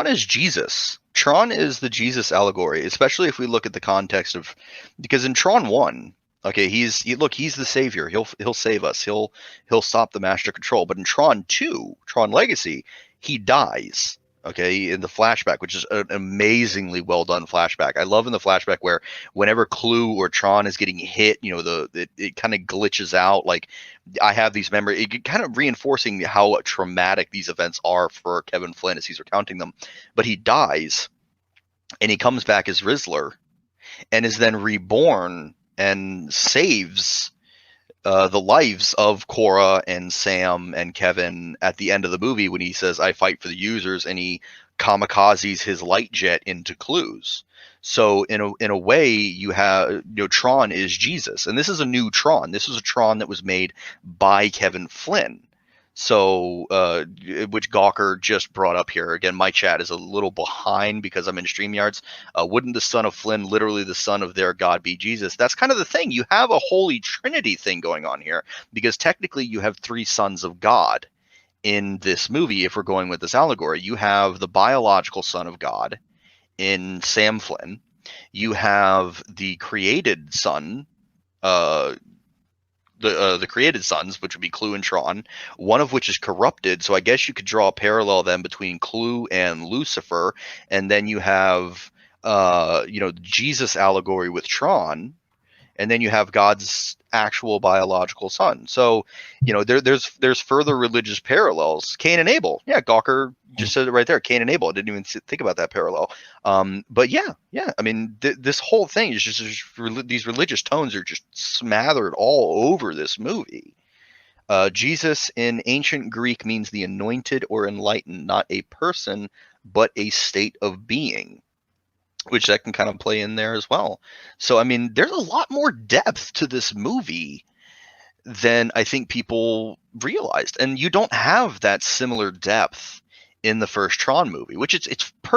is Jesus. Tron is the Jesus allegory, especially if we look at the context of, because in Tron 1, okay, he's the savior. He'll save us. He'll stop the master control. But in Tron 2, Tron Legacy, he dies. Okay, in the flashback, which is an amazingly well done flashback. I love in the flashback where whenever Clue or Tron is getting hit, it kind of glitches out. Like, I have these memories, it kind of reinforcing how traumatic these events are for Kevin Flynn as he's recounting them. But he dies, and he comes back as Rizzler, and is then reborn and saves the lives of Korra and Sam and Kevin at the end of the movie, when he says, "I fight for the users," and he kamikazes his light jet into Clues. So in a way, you have, Tron is Jesus, and this is a new Tron. This is a Tron that was made by Kevin Flynn. So, which Gawker just brought up here. Again, my chat is a little behind because I'm in StreamYards. Wouldn't the son of Flynn, literally the son of their God, be Jesus? That's kind of the thing. You have a Holy Trinity thing going on here, because technically you have three sons of God in this movie. If we're going with this allegory, you have the biological son of God in Sam Flynn. You have the created sun, the created suns, which would be Clue and Tron, one of which is corrupted. So I guess you could draw a parallel then between Clue and Lucifer, and then you have Jesus allegory with Tron, and then you have God's actual biological son. So, there's further religious parallels. Cain and Abel. Yeah, Gawker just said it right there. Cain and Abel. I didn't even think about that parallel. But yeah. I mean, this whole thing is just these religious tones are just smothered all over this movie. Jesus in ancient Greek means the anointed or enlightened, not a person, but a state of being, which that can kind of play in there as well. So, I mean, there's a lot more depth to this movie than I think people realized. And you don't have that similar depth in the first Tron movie, which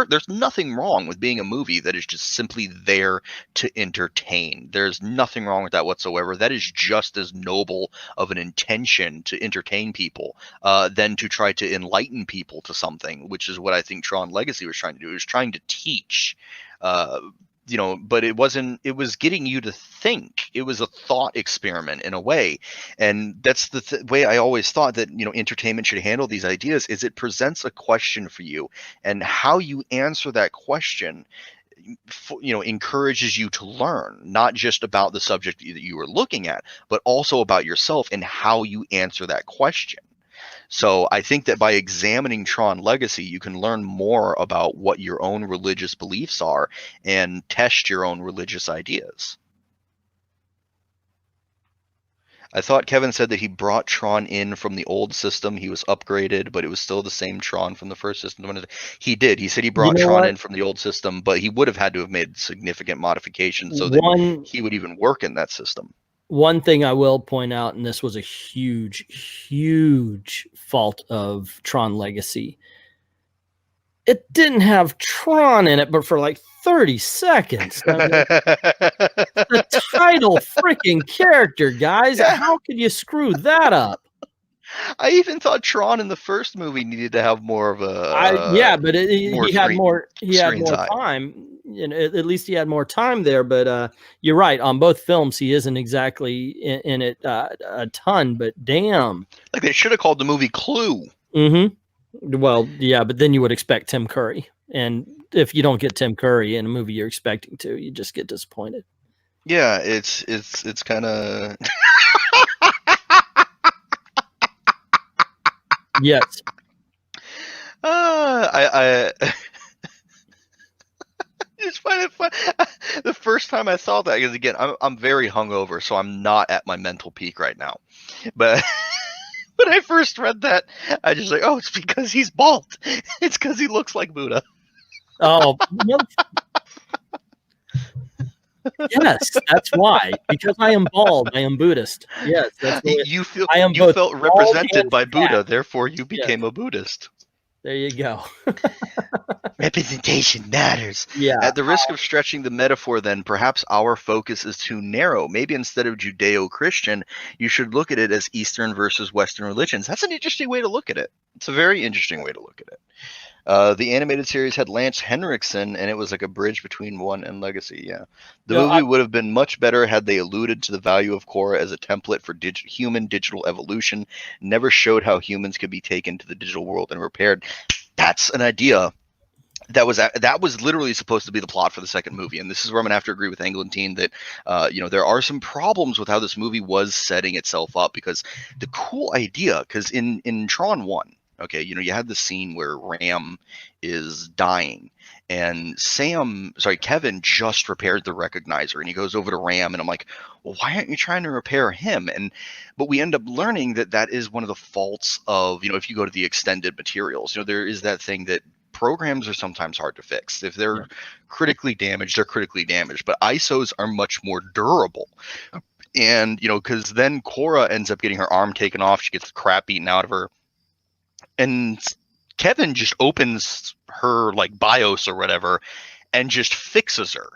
there's nothing wrong with being a movie that is just simply there to entertain. There's nothing wrong with that whatsoever. That is just as noble of an intention to entertain people than to try to enlighten people to something, which is what I think Tron Legacy was trying to do. It was trying to teach, but it was getting you to think. It was a thought experiment in a way. And that's the way I always thought that, entertainment should handle these ideas, is it presents a question for you, and how you answer that question, encourages you to learn, not just about the subject that you were looking at, but also about yourself and how you answer that question. So I think that by examining Tron Legacy, you can learn more about what your own religious beliefs are and test your own religious ideas. I thought Kevin said that he brought Tron in from the old system. He was upgraded, but it was still the same Tron from the first system. He did. He said he brought Tron in from the old system, but he would have had to have made significant modifications so that he would even work in that system. One thing I will point out, and this was a huge, huge fault of Tron Legacy, it didn't have Tron in it, but for like 30 seconds. I mean, the title freaking character, guys. Yeah. How could you screw that up? I even thought Tron in the first movie needed to have more of a but he had more time. At least he had more time there. But you're right, on both films he isn't exactly in it a ton. But damn, like they should have called the movie Clue. Well, yeah, but then you would expect Tim Curry, and if you don't get Tim Curry in a movie you're expecting to, you just get disappointed. Yeah, it's kind of. Yes. It's fun. The first time I saw that, because again, I'm very hungover, so I'm not at my mental peak right now. But when I first read that, I just like, oh, it's because he's bald. It's because he looks like Buddha. Oh. Yes, that's why. Because I am bald, I am Buddhist. Yes, that's you felt represented by Buddha, therefore you became a Buddhist. There you go. Representation matters. Yeah. At the risk of stretching the metaphor, then, perhaps our focus is too narrow. Maybe instead of Judeo-Christian, you should look at it as Eastern versus Western religions. That's an interesting way to look at it. It's a very interesting way to look at it. The animated series had Lance Henriksen, and it was like a bridge between one and Legacy. Yeah, the movie would have been much better had they alluded to the value of Korra as a template for human digital evolution. Never showed how humans could be taken to the digital world and repaired. That's an idea. That was literally supposed to be the plot for the second movie, and this is where I'm gonna have to agree with Englentine that there are some problems with how this movie was setting itself up, because the cool idea, because in Tron 1. Okay, you had the scene where Ram is dying, and Kevin just repaired the recognizer, and he goes over to Ram, and I'm like, well, why aren't you trying to repair him? But we end up learning that is one of the faults of, if you go to the extended materials, there is that thing that programs are sometimes hard to fix. If they're critically damaged, they're critically damaged, but ISOs are much more durable. And, because then Korra ends up getting her arm taken off, she gets the crap beaten out of her. And Kevin just opens her like BIOS or whatever and just fixes her.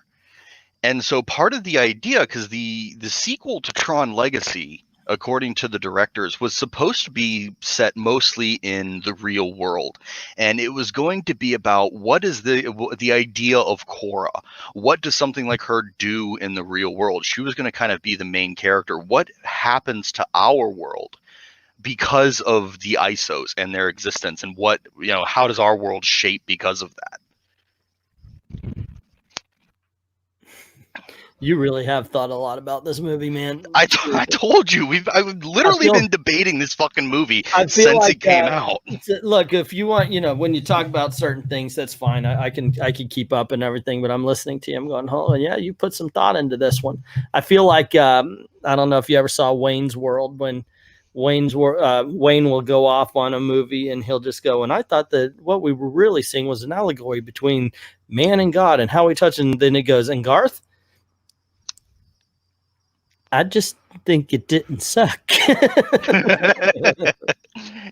And so part of the idea, because the sequel to Tron Legacy according to the directors, was supposed to be set mostly in the real world, and it was going to be about what is the idea of Korra. What does something like her do in the real world? She was going to kind of be the main character. What happens to our world because of the ISOs and their existence, and what, how does our world shape because of that? You really have thought a lot about this movie, man. I told you, I've literally been debating this fucking movie since it came out. Look, if you want, when you talk about certain things, that's fine. I can keep up and everything, but I'm listening to you. I'm going, oh yeah, you put some thought into this one. I feel like I don't know if you ever saw Wayne's World, when Wayne will go off on a movie and he'll just go, and I thought that what we were really seeing was an allegory between man and God and how we touch, and then it goes, and Garth, I just think it didn't suck.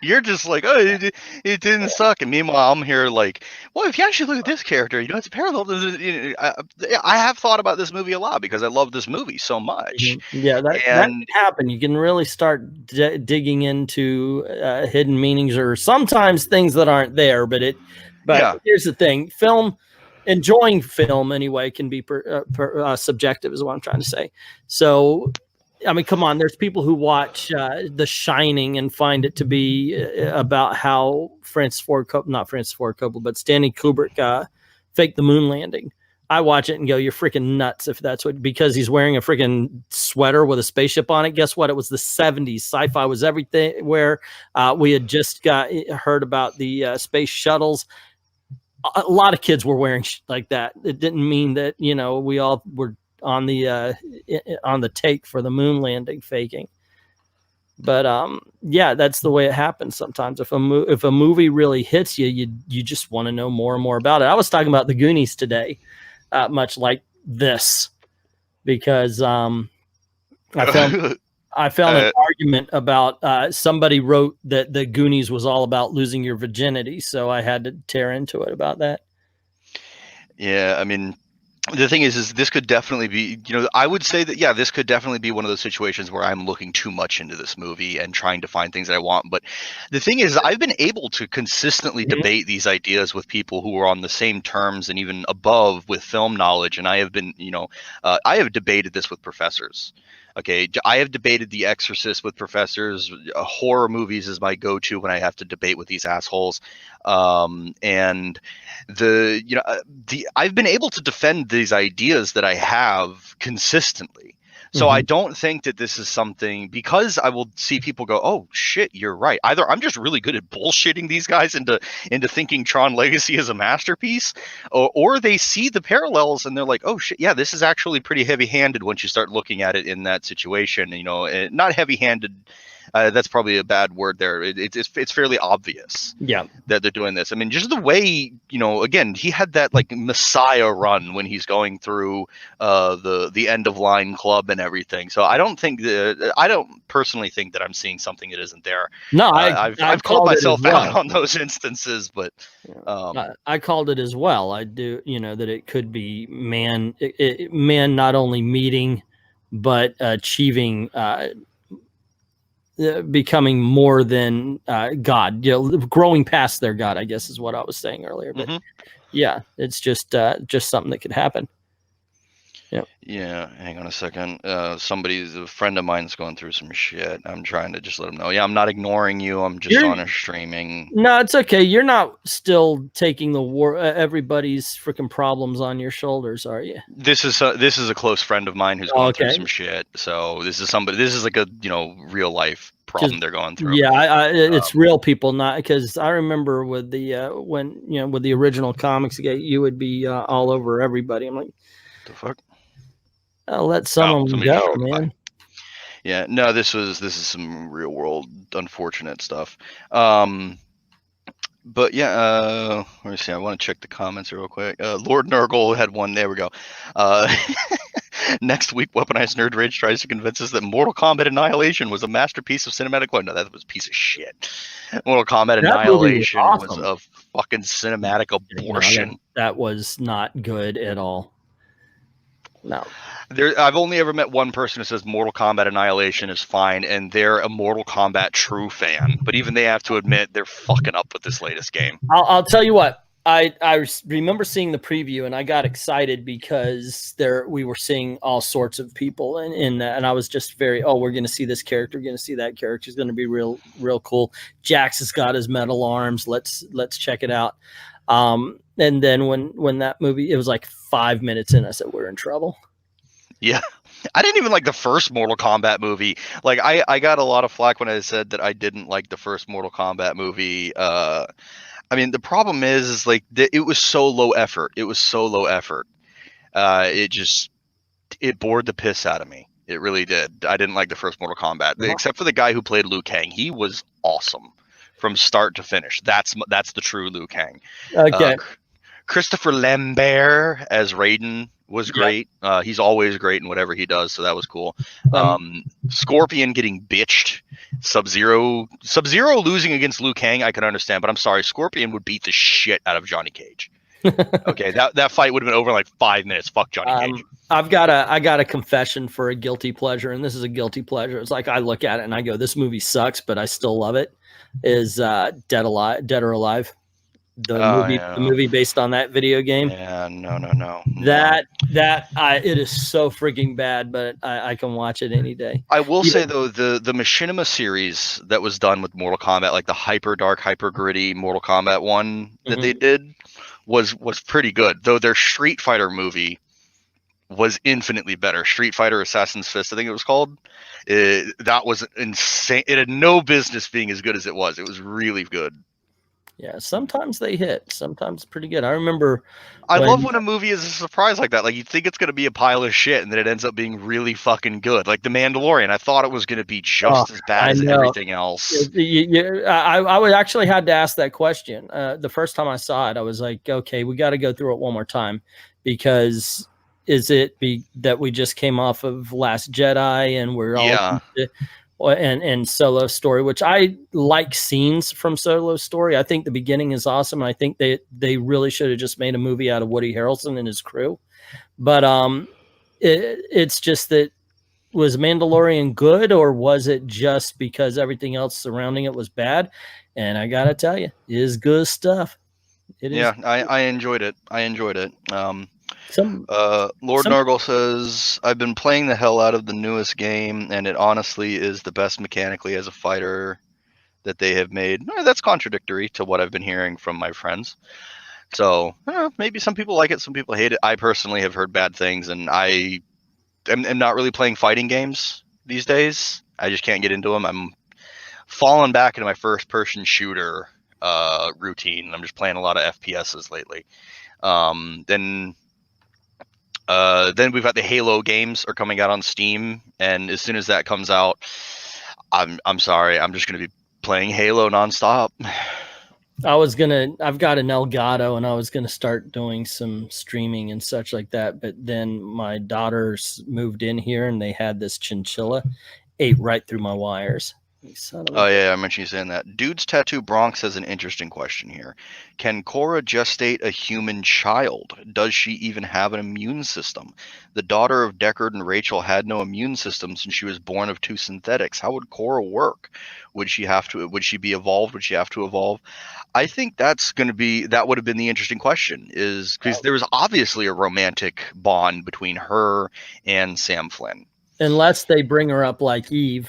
You're just like, oh, it didn't suck. And meanwhile, I'm here like, well, if you actually look at this character, it's a parallel. I have thought about this movie a lot because I love this movie so much. Yeah, that can happen. You can really start digging into hidden meanings, or sometimes things that aren't there. But here's the thing. Enjoying film anyway can be subjective, is what I'm trying to say. So, I mean, come on, there's people who watch The Shining and find it to be about how not Francis Ford Coppola, but Stanley Kubrick faked the moon landing. I watch it and go, you're freaking nuts if that's because he's wearing a freaking sweater with a spaceship on it. Guess what? It was the 70s. Sci-fi was everything, where we had just heard about the space shuttles. A lot of kids were wearing like that. It didn't mean that, we all were on the take for the moon landing faking. But yeah, that's the way it happens sometimes. If a movie really hits you, you just want to know more and more about it. I was talking about The Goonies today, much like this, because I found an argument about somebody wrote that the Goonies was all about losing your virginity, so I had to tear into it about that. Yeah, I mean, the thing is this could definitely be, I would say that, yeah, this could definitely be one of those situations where I'm looking too much into this movie and trying to find things that I want. But the thing is, I've been able to consistently debate these ideas with people who are on the same terms and even above with film knowledge. And I have been, I have debated this with professors. Okay, I have debated The Exorcist with professors. Horror movies is my go-to when I have to debate with these assholes. And I've been able to defend these ideas that I have consistently. So I don't think that this is something, because I will see people go, oh shit, you're right. Either I'm just really good at bullshitting these guys into thinking Tron Legacy is a masterpiece, or they see the parallels and they're like, oh shit, yeah, this is actually pretty heavy-handed once you start looking at it in that situation. Not heavy-handed. That's probably a bad word there. It's fairly obvious, that they're doing this. I mean, just the way, again, he had that like Messiah run when he's going through the end of line club and everything. So I don't personally think that I'm seeing something that isn't there. No, I've called myself out on those instances, but I called it as well. I do, that it could be man not only meeting but achieving. Becoming more than God, growing past their God, I guess is what I was saying earlier. But yeah, it's just something that could happen. Yeah. Hang on a second. A friend of mine's going through some shit. I'm trying to just let him know. Yeah, I'm not ignoring you. I'm just on a streaming. No, it's okay. You're not still taking everybody's freaking problems on your shoulders, are you? This is a close friend of mine who's going through some shit. So this is like a real life problem they're going through. Yeah, it's real people, not because I remember with the with the original comics, you would be all over everybody. I'm like, the fuck. I'll let someone go, man. Yeah, no, this is some real world unfortunate stuff. But yeah, let me see. I want to check the comments real quick. Lord Nurgle had one. There we go. Next week, Weaponized Nerd Rage tries to convince us that Mortal Kombat Annihilation was a masterpiece of cinematic. No, that was a piece of shit. Mortal Kombat Annihilation was a fucking cinematic abortion. That was not good at all. No. I've only ever met one person who says Mortal Kombat Annihilation is fine, and they're a Mortal Kombat true fan. But even they have to admit they're fucking up with this latest game. I'll tell you what. I remember seeing the preview and I got excited because we were seeing all sorts of people in that, and I was just we're going to see this character, we're going to see that character. It's going to be real cool. Jax has got his metal arms. Let's check it out. And then when that movie, it was like 5 minutes in, I said, we're in trouble. Yeah. I didn't even like the first Mortal Kombat movie. Like I got a lot of flack when I said that I didn't like the first Mortal Kombat movie. I mean, the problem is like it was so low effort. It was so low effort. It bored the piss out of me. It really did. I didn't like the first Mortal Kombat, except for the guy who played Liu Kang. He was awesome from start to finish. That's the true Liu Kang. Okay. Christopher Lambert as Raiden was great. Yeah. He's always great in whatever he does, so that was cool. Scorpion getting bitched. Sub-Zero losing against Liu Kang, I can understand, but I'm sorry, Scorpion would beat the shit out of Johnny Cage. Okay, that fight would have been over in like 5 minutes. Fuck Johnny Cage. I got a confession for a guilty pleasure, and this is a guilty pleasure. It's like I look at it and I go, this movie sucks, but I still love it. Is Dead or Alive? The movie based on that video game. Yeah, no. It is so freaking bad, but I can watch it any day. I will say though, the Machinima series that was done with Mortal Kombat, like the hyper dark, hyper gritty Mortal Kombat one that they did, was pretty good. Though their Street Fighter movie was infinitely better. Street Fighter Assassin's Fist, I think it was called. That was insane. It had no business being as good as it was. It was really good. Yeah, sometimes they hit. Sometimes pretty good. I remember. I love when a movie is a surprise like that. Like you think it's going to be a pile of shit, and then it ends up being really fucking good. Like The Mandalorian, I thought it was going to be just as bad as everything else. I would actually had to ask that question. The first time I saw it, I was like, okay, we got to go through it one more time, because is it that we just came off of Last Jedi and we're all and Solo Story, which I like scenes from Solo Story. I think the beginning is awesome. I think they really should have just made a movie out of Woody Harrelson and his crew. But it's just that, was Mandalorian good, or was it just because everything else surrounding it was bad? And I gotta tell you, it is good stuff. I enjoyed it. Lord Nargle says, I've been playing the hell out of the newest game, and it honestly is the best mechanically as a fighter that they have made. That's contradictory to what I've been hearing from my friends. So maybe some people like it, some people hate it. I personally have heard bad things, and I am not really playing fighting games these days. I just can't get into them. I'm falling back into my first-person shooter routine. I'm just playing a lot of FPSs lately. Then we've got the Halo games are coming out on Steam, and as soon as that comes out, I'm sorry, I'm just gonna be playing Halo nonstop. I've got an Elgato, and I was gonna start doing some streaming and such like that, but then my daughters moved in here and they had this chinchilla, ate right through my wires. Oh yeah, I mentioned you saying that. Dude's Tattoo Bronx has an interesting question here. Can Korra gestate a human child? Does she even have an immune system? The daughter of Deckard and Rachel had no immune system since she was born of two synthetics. How would Korra work? Would she be evolved? Would she have to evolve? I think that would have been the interesting question, is because there was obviously a romantic bond between her and Sam Flynn. Unless they bring her up like Eve,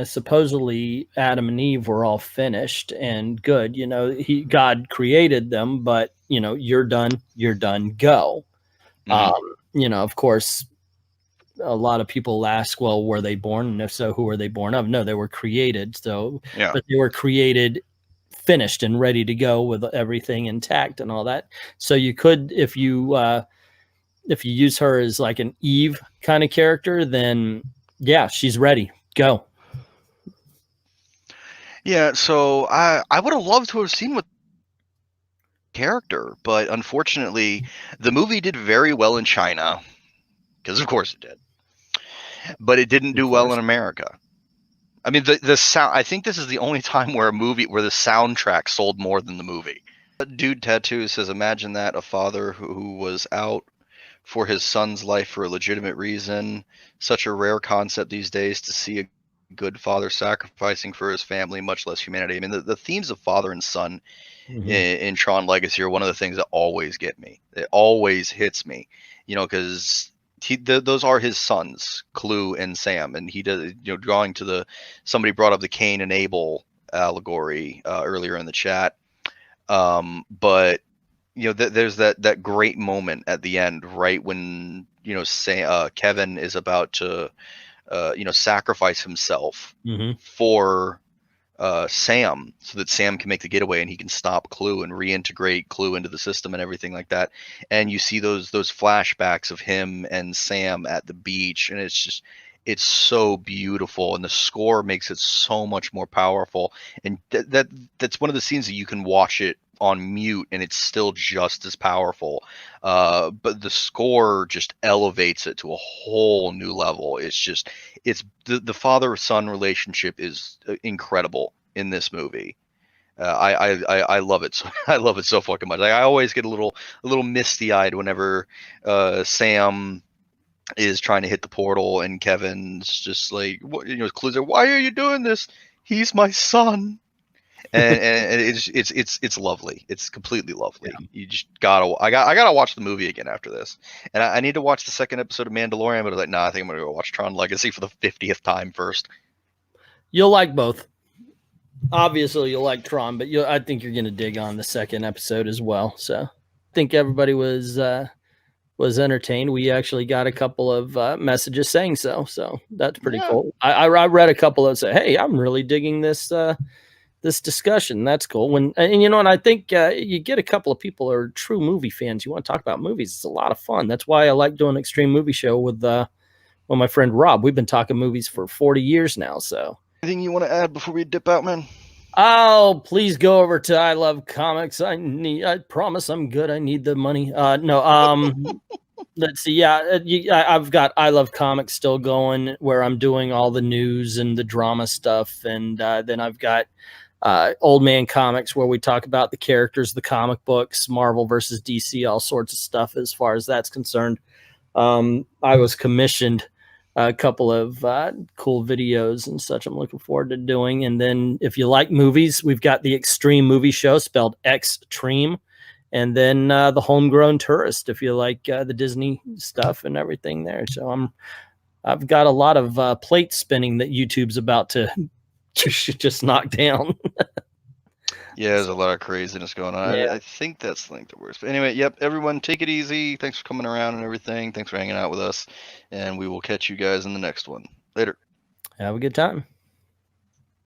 supposedly Adam and Eve were all finished and good. God created them, but you're done, go. Of course, a lot of people ask, well, were they born? And if so, who were they born of? No, they were created. So, but they were created finished and ready to go with everything intact and all that. So you could, if you use her as like an Eve kind of character, then she's ready. Go. Yeah, so I would have loved to have seen what character, but unfortunately the movie did very well in China, because of course it did. But it didn't do well in America. I mean, the sound, I think this is the only time where the soundtrack sold more than the movie. Dude Tattoo says, imagine that, a father who was out for his son's life for a legitimate reason. Such a rare concept these days to see a good father sacrificing for his family, much less humanity. I mean, the themes of father and son in Tron Legacy are one of the things that always get me. It always hits me, you know, because those are his sons, Clue and Sam, and he does, you know, drawing to the, somebody brought up the Cain and Abel allegory earlier in the chat, but you know, there's that great moment at the end, right when, you know, Kevin is about to you know, sacrifice himself for Sam, so that Sam can make the getaway and he can stop Clue and reintegrate Clue into the system and everything like that. And you see those flashbacks of him and Sam at the beach, and it's so beautiful, and the score makes it so much more powerful. And that's one of the scenes that you can watch it on mute and it's still just as powerful, but the score just elevates it to a whole new level. It's the father-son relationship is incredible in this movie. I love it. So I love it so fucking much. Like, I always get a little misty-eyed whenever Sam is trying to hit the portal and Kevin's just like, what, you know, Clue's like, why are you doing this? He's my son. And it's lovely. It's completely lovely. Yeah. You just I gotta watch the movie again after this, and I need to watch the second episode of Mandalorian. But I was like, nah, I think I'm gonna go watch Tron Legacy for the 50th time first. You'll like both. Obviously, you'll like Tron, but I think you're gonna dig on the second episode as well. So, I think everybody was entertained. We actually got a couple of messages saying so. So that's pretty cool. I read a couple that say, hey, I'm really digging this. This discussion. That's cool. And you know, and I think you get a couple of people who are true movie fans. You want to talk about movies. It's a lot of fun. That's why I like doing Extreme Movie Show with my friend Rob. We've been talking movies for 40 years now. So anything you want to add before we dip out, man? Oh, please go over to I Love Comics. I promise I'm good. I need the money. No. Let's see. Yeah, I've got I Love Comics still going, where I'm doing all the news and the drama stuff, and then I've got Old Man Comics, where we talk about the characters, the comic books, Marvel versus DC, all sorts of stuff as far as that's concerned. I was commissioned a couple of cool videos and such I'm looking forward to doing. And then if you like movies, we've got the Extreme Movie Show, spelled X-Treme. And then the Homegrown Tourist, if you like the Disney stuff and everything there. So I've got a lot of plate spinning that YouTube's about to just knock down. Yeah, there's a lot of craziness going on. Yeah. I think that's the link that works. But anyway, yep, everyone take it easy. Thanks for coming around and everything. Thanks for hanging out with us. And we will catch you guys in the next one. Later. Have a good time.